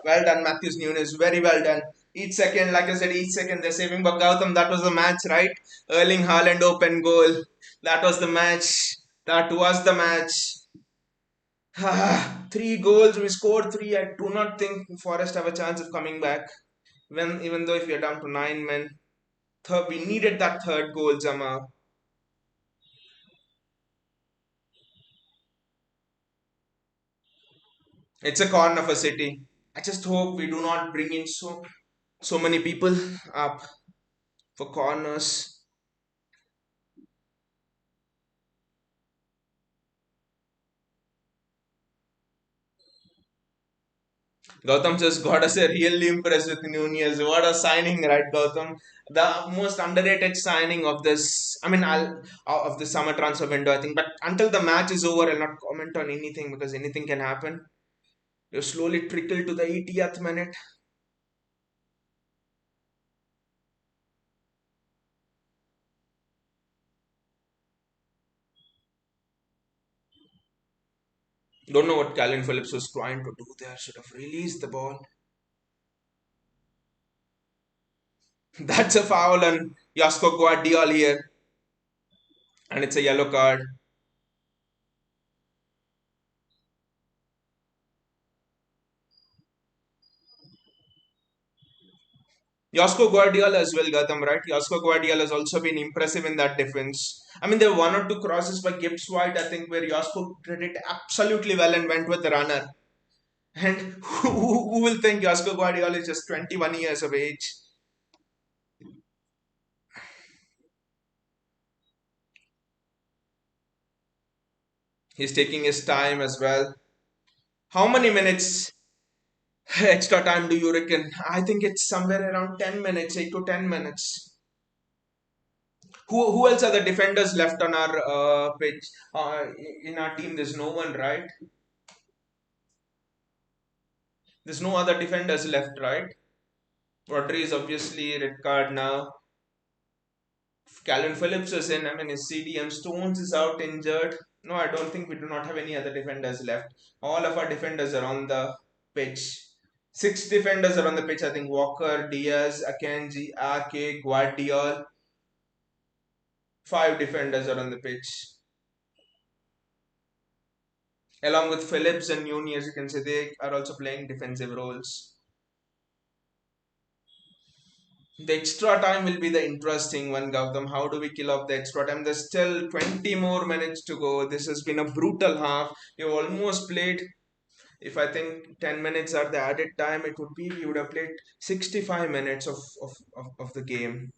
Well done, Matthews Nunes. Very well done. Each second, like I said, each second they're saving. But Gautam, that was the match, right? Erling Haaland open goal. That was the match. That was the match. Three goals. We scored three. I do not think Forest have a chance of coming back. Even though if we are down to 9 men, we needed that third goal, Jama. It's a corner for City. I just hope we do not bring in so many people up for corners. Gautam just got us a really impressed with Nunez. What a signing, right, Gautam? The most underrated signing of this, I mean, of the summer transfer window, I think. But until the match is over, I'll not comment on anything because anything can happen. You slowly trickle to the 80th minute. Don't know what Calvin Phillips was trying to do there. Should have released the ball. That's a foul on Yasko Guardiola here, and it's a yellow card. Josko Guardiola as well, Gautam, right? Josko Guardiola has also been impressive in that defense. I mean, there were one or two crosses by Gibbs White, I think, where Josko did it absolutely well and went with the runner. And who will think Josko Guardiola is just 21 years of age? He's taking his time as well. How many minutes extra time do you reckon? I think it's somewhere around 10 minutes, 8 to 10 minutes. Who else are the defenders left on our pitch? In our team, there's no one, right? There's no other defenders left, right? Rodri is obviously red card now. Calvin Phillips is in. I mean, his CDM Stones is out injured. No, I don't think we do not have any other defenders left. All of our defenders are on the pitch. Six defenders are on the pitch. I think Walker, Diaz, Akanji, Ake, Guardiol. Five defenders are on the pitch. Along with Phillips and Nunez, you can say they are also playing defensive roles. The extra time will be the interesting one, Gautam. How do we kill off the extra time? There's still 20 more minutes to go. This has been a brutal half. We've almost played. If I think 10 minutes are the added time, it would be we would have played 65 minutes of the game.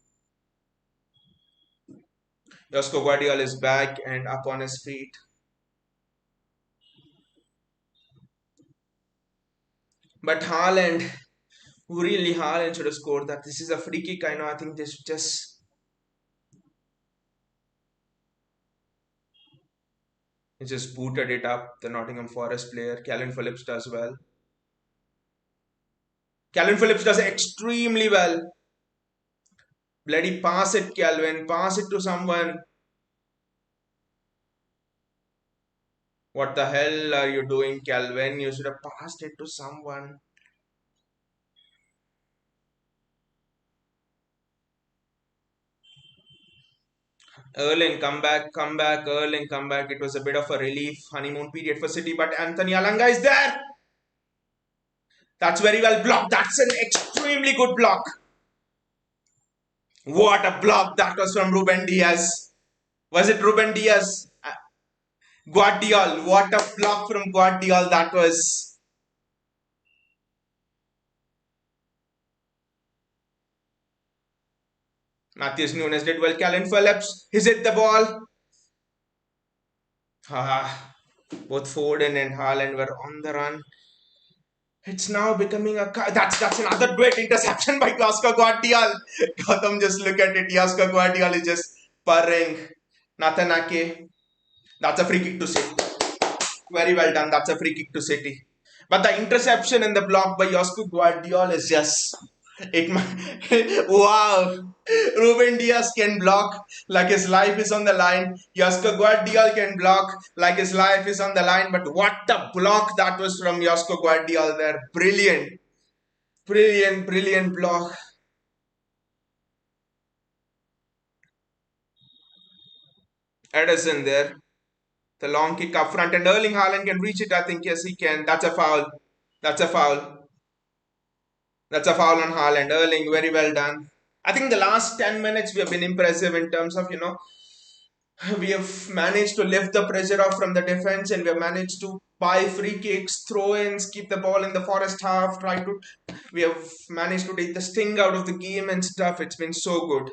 Josko Guardiola is back and up on his feet. But Haaland, who really Haaland should have scored that. This is a free kick. I know. I think this just he just booted it up. The Nottingham Forest player, Calvin Phillips, does well. Calvin Phillips does extremely well. Bloody pass it, Calvin. Pass it to someone. What the hell are you doing, Calvin? You should have passed it to someone. Erling, come back, come back, Erling, come back. It was a bit of a relief honeymoon period for City, but Anthony Alanga is there. That's very well blocked. That's an extremely good block. What a block that was from Ruben Diaz. Was it Ruben Diaz? Guardiol. What a block from Guardiol that was. Matthews Nunes did well. Calvin Phillips. He's hit the ball. Ah, both Foden and Haaland were on the run. It's now becoming a that's another great interception by Josko Guardiol. Gotham, just look at it. Josko Guardiol is just purring. Nathan Ake. That's a free kick to City. Very well done. That's a free kick to City. But the interception and the block by Josko Guardiol is just it. Wow. Ruben Diaz can block like his life is on the line. Josko Guardiol can block like his life is on the line. But what a block that was from Josko Guardiol there. Brilliant. Brilliant, brilliant block. Edison there. The long kick up front. And Erling Haaland can reach it. I think, yes, he can. That's a foul. That's a foul. That's a foul on Haaland. Erling, very well done. I think the last 10 minutes we have been impressive in terms of, we have managed to lift the pressure off from the defense and we have managed to buy free kicks, throw ins, keep the ball in the Forest half, we have managed to take the sting out of the game and stuff. It's been so good.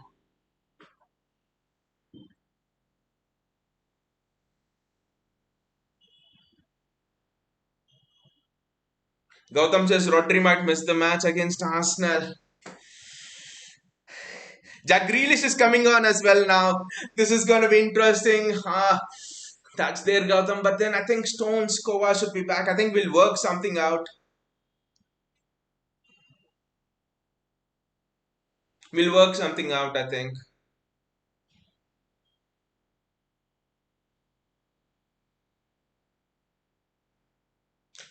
Gautam says Rodri might miss the match against Arsenal. Jack Grealish is coming on as well now. This is going to be interesting. That's there, Gautam. But then I think Stones Kova should be back. I think we'll work something out. We'll work something out, I think.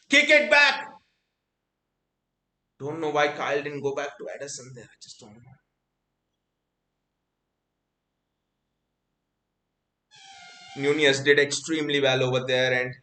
Kick it back! Don't know why Kyle didn't go back to Edison there. I just don't know. Nunez did extremely well over there and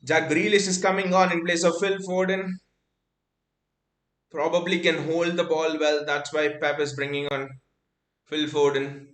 Jack Grealish is coming on in place of Phil Foden. Probably can hold the ball well. That's why Pep is bringing on Phil Foden.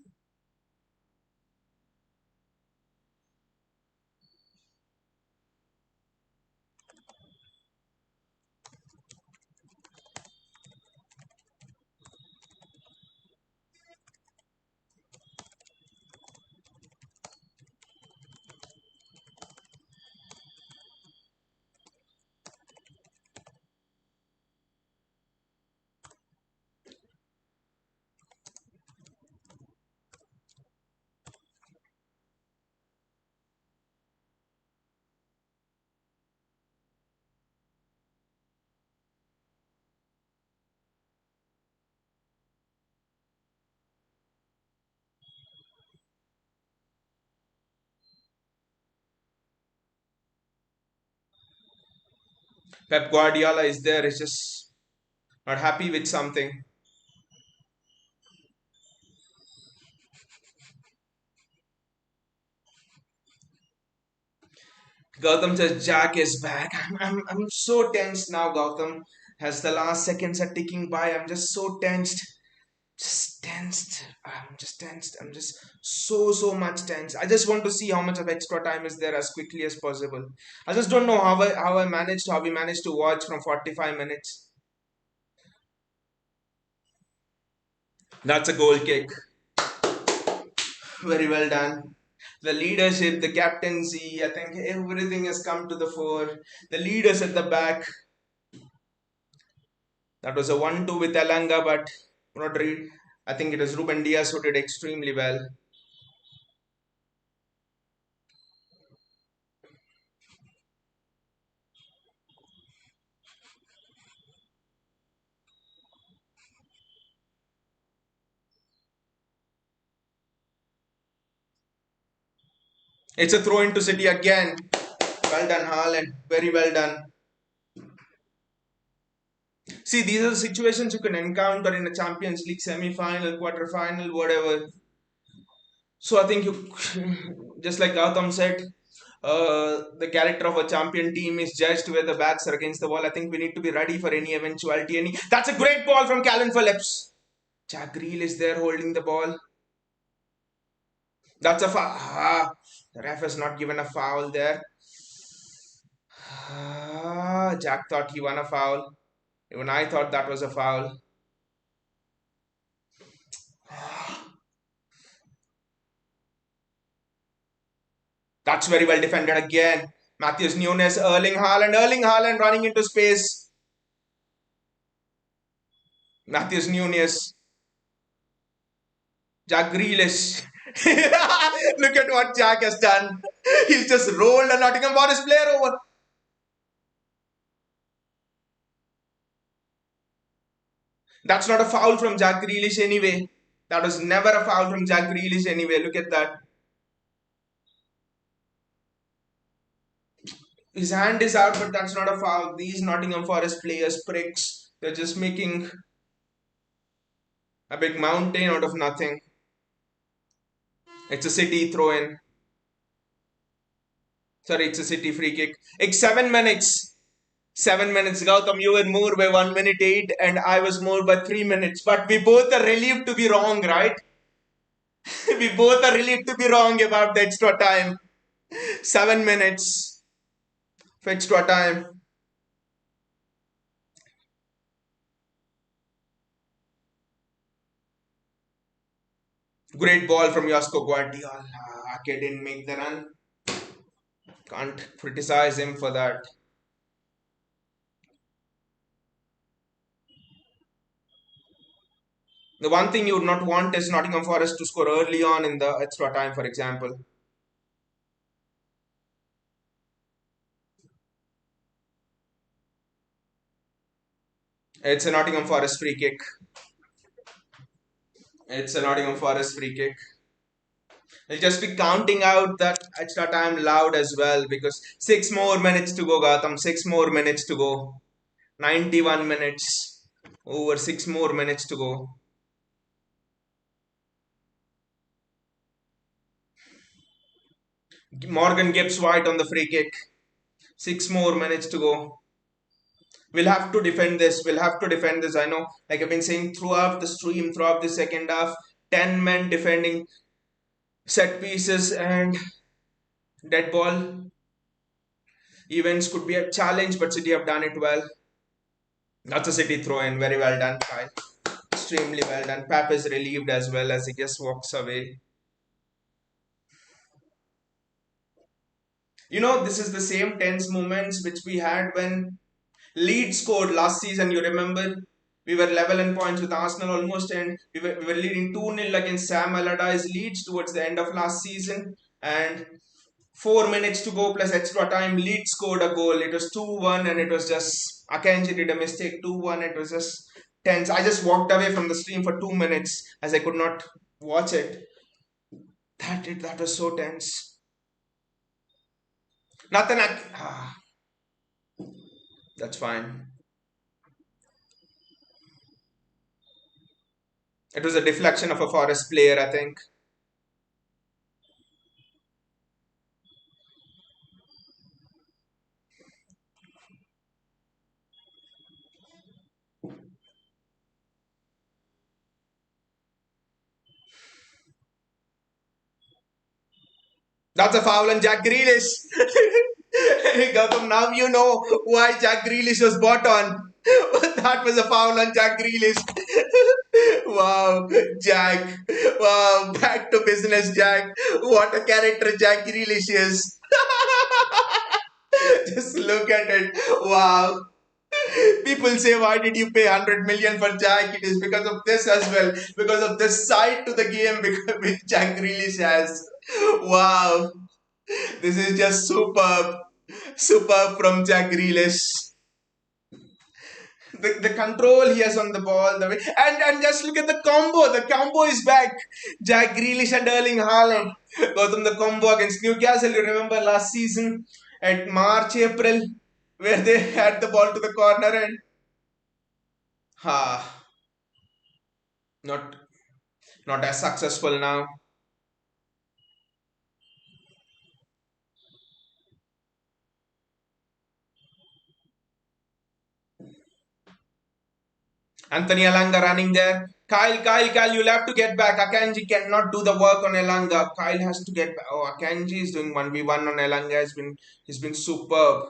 Pep Guardiola is there, is just not happy with something. Gautam says Jack is back. I'm so tense now, Gautam. As the last seconds are ticking by, I'm just so tensed. Just tensed. I'm just tensed. I'm just so much tense. I just want to see how much of extra time is there as quickly as possible. I just don't know how we managed to watch from 45 minutes. That's a goal kick. Very well done. The leadership, the captaincy, I think everything has come to the fore. The leaders at the back. That was a 1-2 with Elanga, but not read. I think it was Ruben Diaz who did extremely well. It's a throw into City again. Well done, Haaland. Very well done. See, these are the situations you can encounter in a Champions League semi-final, quarter-final, whatever. So I think you, just like Gautam said, the character of a champion team is judged where the backs are against the wall. I think we need to be ready for any eventuality. That's a great ball from Calvin Phillips. Jack Grealish is there holding the ball. That's a foul. The ref has not given a foul there. Jack thought he won a foul. Even I thought that was a foul. That's very well defended again. Matthews Nunes, Erling Haaland running into space. Matthews Nunes, Jack Grealish. Look at what Jack has done. He's just rolled a Nottingham Forest player over. That's not a foul from Jack Grealish anyway. That was never a foul from Jack Grealish anyway. Look at that. His hand is out, but that's not a foul. These Nottingham Forest players, pricks, they're just making a big mountain out of nothing. It's a City throw in. Sorry, it's a City free kick. It's 7 minutes. 7 minutes. Gautam, you were more by 1 minute 8, and I was more by 3 minutes. But we both are relieved to be wrong, right? We both are relieved to be wrong about the extra time. 7 minutes for extra time. Great ball from Josko Guardiola. Ake didn't make the run. Can't criticize him for that. The one thing you would not want is Nottingham Forest to score early on in the extra time, for example. It's a Nottingham Forest free kick. It's a Nottingham Forest free kick. I'll just be counting out that extra time loud as well because 6 more minutes to go, Gotham. 6 more minutes to go. 91 minutes. Over 6 more minutes to go. Morgan Gibbs White on the free kick. 6 more minutes to go. We'll have to defend this. We'll have to defend this. I know, like I've been saying throughout the stream, throughout the second half, 10 men defending set pieces and dead ball events could be a challenge, but City have done it well. That's a City throw in. Very well done, Kyle. Extremely well done. Pap is relieved as well as he just walks away. This is the same tense moments which we had when Leeds scored last season. You remember? We were level in points with Arsenal almost, and we were leading 2-0 against Sam Allardyce Leeds towards the end of last season. And 4 minutes to go plus extra time, Leeds scored a goal. It was 2-1, and it was just Akanji did a mistake. 2-1. It was just tense. I just walked away from the stream for 2 minutes as I could not watch it. That was so tense. Nothing. That's fine. It was a deflection of a Forest player, I think. That's a foul on Jack Grealish. Gautam, now you know why Jack Grealish was bought on. That was a foul on Jack Grealish. Wow, Jack. Wow, back to business, Jack. What a character Jack Grealish is. Just look at it. Wow. People say, why did you pay 100 million for Jack? It is because of this as well. Because of this side to the game which Jack Grealish has. Wow. This is just superb. Superb from Jack Grealish. The control he has on the ball, the way, and just look at the combo. The combo is back. Jack Grealish and Erling Haaland. Gautam, the combo against Newcastle. You remember last season at March, April, where they had the ball to the corner and ha, not not as successful now. Anthony Alanga running there. Kyle, you'll have to get back. Akanji cannot do the work on Elanga. Kyle has to get back. Oh, Akanji is doing 1v1 on Elanga. He's been superb.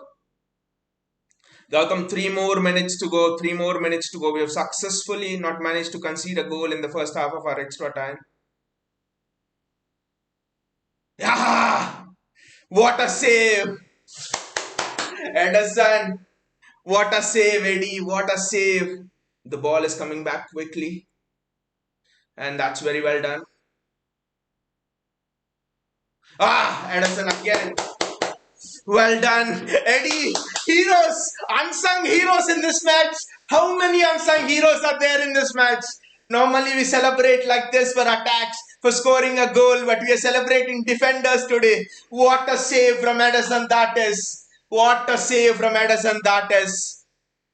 Gautam, 3 more minutes to go. 3 more minutes to go. We have successfully not managed to concede a goal in the first half of our extra time. Ah! What a save! Edison! What a save, Eddie! What a save! The ball is coming back quickly, and that's very well done. Ah! Edison again! Well done, Eddie! Heroes! Unsung heroes in this match! How many unsung heroes are there in this match? Normally we celebrate like this for attacks, for scoring a goal, but we are celebrating defenders today. What a save from Edison that is. What a save from Edison that is.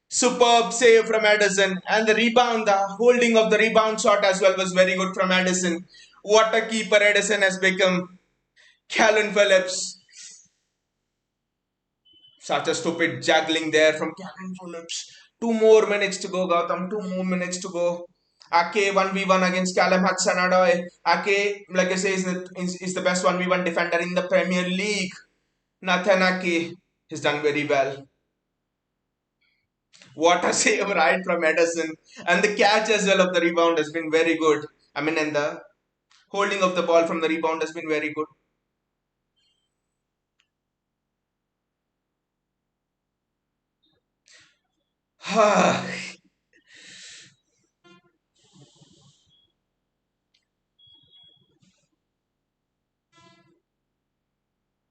Superb save from Edison. And the rebound, the holding of the rebound shot as well was very good from Edison. What a keeper Edison has become. Calvin Phillips. Such a stupid juggling there from Calvin Phillips. 2 more minutes to go, Gautam. 2 more minutes to go. Ake 1v1 against Callum Hudson-Odoi. Ake, like I say, is the best 1v1 defender in the Premier League. Nathan Ake has done very well. What a save right from Edison. And the catch as well of the rebound has been very good. I mean, and the holding of the ball from the rebound has been very good.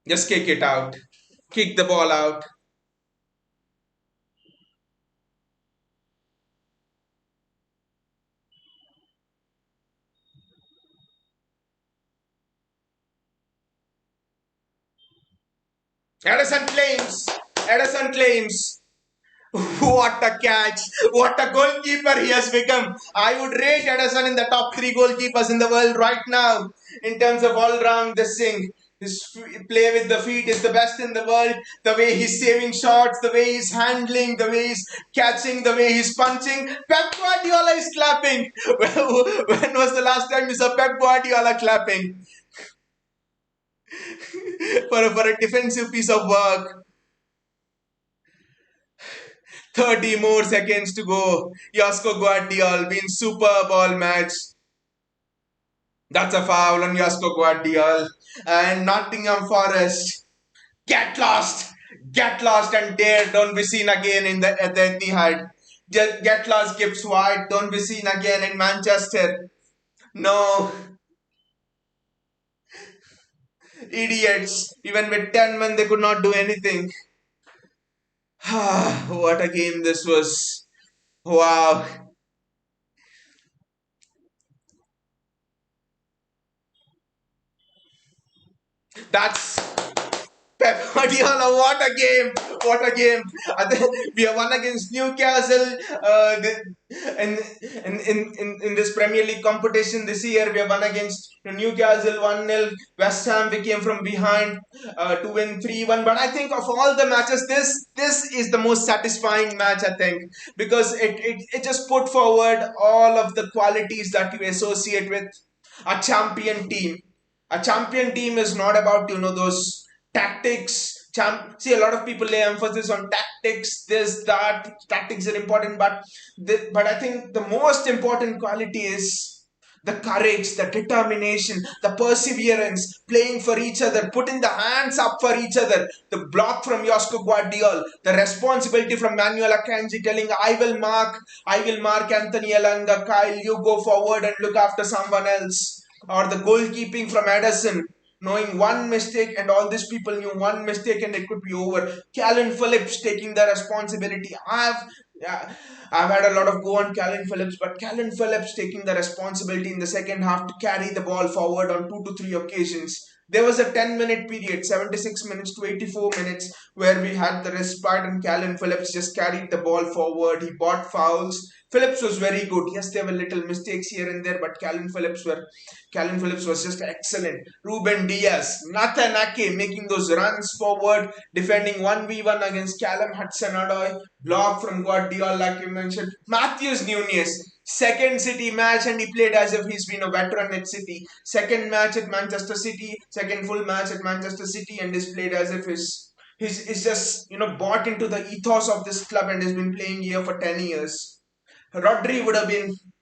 Just kick it out. Kick the ball out. Edison claims. Edison claims. What a catch! What a goalkeeper he has become! I would rate Edison in the top three goalkeepers in the world right now in terms of all-round this thing. His play with the feet is the best in the world. The way he's saving shots, the way he's handling, the way he's catching, the way he's punching. Pep Guardiola is clapping. When was the last time you saw Pep Guardiola clapping for a defensive piece of work? 30 more seconds to go. Josko Guardiol being superb all match. That's a foul on Josko Guardiol. And Nottingham Forest. Get lost. Get lost and dare. Don't be seen again at the Etihad. Get lost, Gibbs White. Don't be seen again in Manchester. No. Idiots. Even with 10 men, they could not do anything. What a game this was. Wow. That's Pep Guardiola. What a game. what a game! I think we have won against Newcastle. In this Premier League competition this year, we have won against Newcastle 1-0. West Ham, we came from behind to win 3-1. But I think of all the matches, this is the most satisfying match, I think, because it just put forward all of the qualities that you associate with a champion team. A champion team is not about those tactics. See, a lot of people lay emphasis on tactics. This, that, tactics are important, but I think the most important quality is the courage, the determination, the perseverance, playing for each other, putting the hands up for each other, the block from Josko Guardiol, the responsibility from Manuel Akanji telling, I will mark Anthony Elanga, Kyle, you go forward and look after someone else. Or the goalkeeping from Edison, knowing one mistake, and all these people knew one mistake and it could be over. Calvin Phillips taking the responsibility. Yeah, I've had a lot of go on Calvin Phillips, but Calvin Phillips taking the responsibility in the second half to carry the ball forward on 2 to 3 occasions. There was a 10-minute period, 76 minutes to 84 minutes, where we had the respite and Calvin Phillips just carried the ball forward. He bought fouls. Phillips was very good. Yes, there were little mistakes here and there, but Calvin Phillips was just excellent. Ruben Diaz, Nathan Ake making those runs forward, defending 1v1 against Callum Hudson-Odoi, block from Guardiola, like you mentioned. Matthews Nunes, second City match, and he played as if he's been a veteran at City. Second match at Manchester City, second full match at Manchester City, and he's played as if he's just bought into the ethos of this club and has been playing here for 10 years. Rodri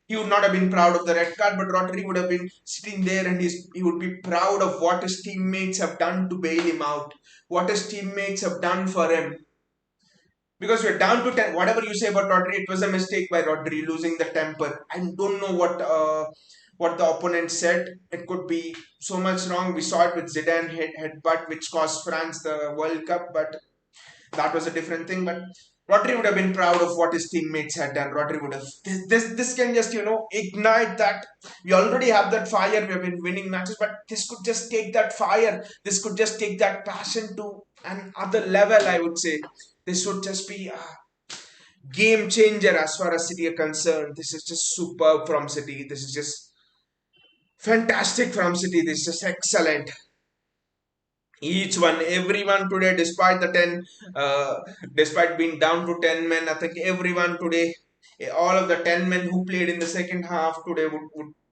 he would not have been proud of the red card, but Rodri would have been sitting there and he would be proud of what his teammates have done to bail him out, what his teammates have done for him. Because we're down to 10. Whatever you say about Rodri, it was a mistake by Rodri losing the temper. I don't know what the opponent said. It could be so much wrong. We saw it with Zidane headbutt, which cost France the World Cup, but that was a different thing. But Rodri would have been proud of what his teammates had done. Rodri would have. This can just ignite that. We already have that fire. We have been winning matches, but this could just take that fire. This could just take that passion to another level, I would say. This would just be a game changer as far as City are concerned. This is just superb from City. This is just fantastic from City. This is just excellent. Everyone today, despite the 10, despite being down to 10 men, I think everyone today, all of the 10 men who played in the second half today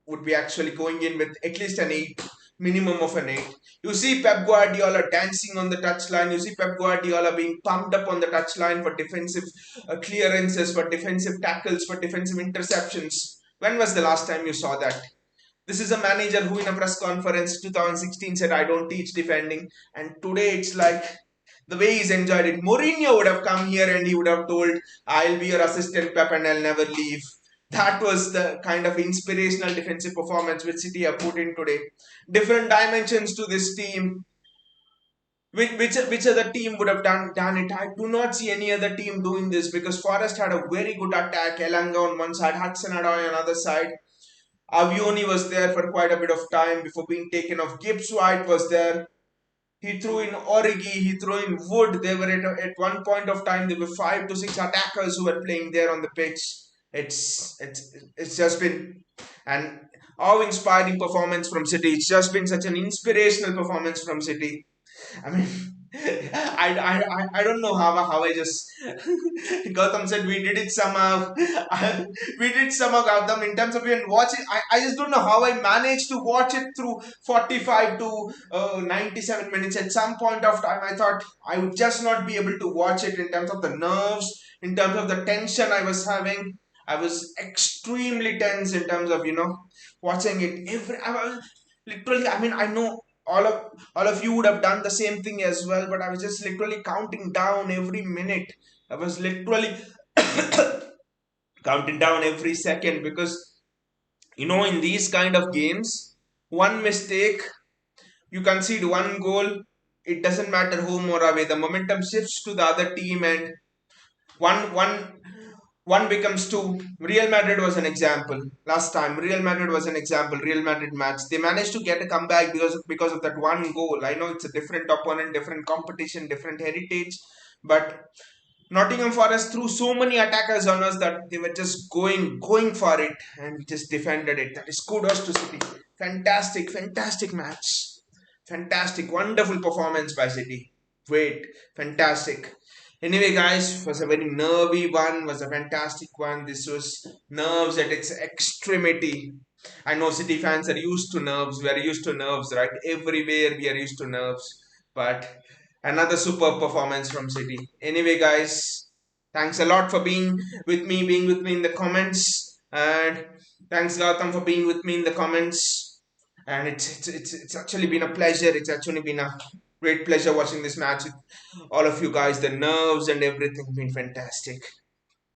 would be actually going in with at least an 8, minimum of an 8. You see Pep Guardiola dancing on the touchline. You see Pep Guardiola being pumped up on the touchline for defensive clearances, for defensive tackles, for defensive interceptions. When was the last time you saw that? This is a manager who in a press conference 2016 said, I don't teach defending. And today it's like the way he's enjoyed it. Mourinho would have come here and he would have told, I'll be your assistant, Pep, and I'll never leave. That was the kind of inspirational defensive performance which City have put in today. Different dimensions to this team. Which other team would have done it? I do not see any other team doing this because Forest had a very good attack. Elanga on one side, Hudson-Odoi on the other side. Avioni was there for quite a bit of time before being taken off. Gibbs White was there. He threw in Origi, he threw in Wood. They were at one point of time, there were 5 to 6 attackers who were playing there on the pitch. It's just been an awe-inspiring performance from City. It's just been such an inspirational performance from City. I mean, I don't know how I just Gautam said we did it somehow. We did somehow, Gautam, in terms of even watching. I just don't know how I managed to watch it through 45 to 97 minutes. At some point of time, I thought I would just not be able to watch it in terms of the nerves, in terms of the tension I was having. I was extremely tense in terms of watching it. I was literally. I mean, I know all of you would have done the same thing as well, but I was just literally counting down every minute. I was literally counting down every second because in these kind of games, one mistake, you concede one goal, it doesn't matter home or away, the momentum shifts to the other team and one becomes two. Real Madrid was an example. Last time, Real Madrid was an example. Real Madrid match. They managed to get a comeback because of that one goal. I know it's a different opponent, different competition, different heritage. But Nottingham Forest threw so many attackers on us that they were just going for it and just defended it. That is kudos to City. Fantastic match. Fantastic, wonderful performance by City. Great, fantastic. Anyway, guys, was a very nervy one, was a fantastic one. This was nerves at its extremity. I know City fans are used to nerves. We are used to nerves, right? Everywhere we are used to nerves. But another superb performance from City. Anyway, guys, thanks a lot for being with me in the comments, and thanks Gautam for being with me in the comments. And it's actually been a pleasure. It's actually been a great pleasure watching this match with all of you guys. The nerves and everything been fantastic.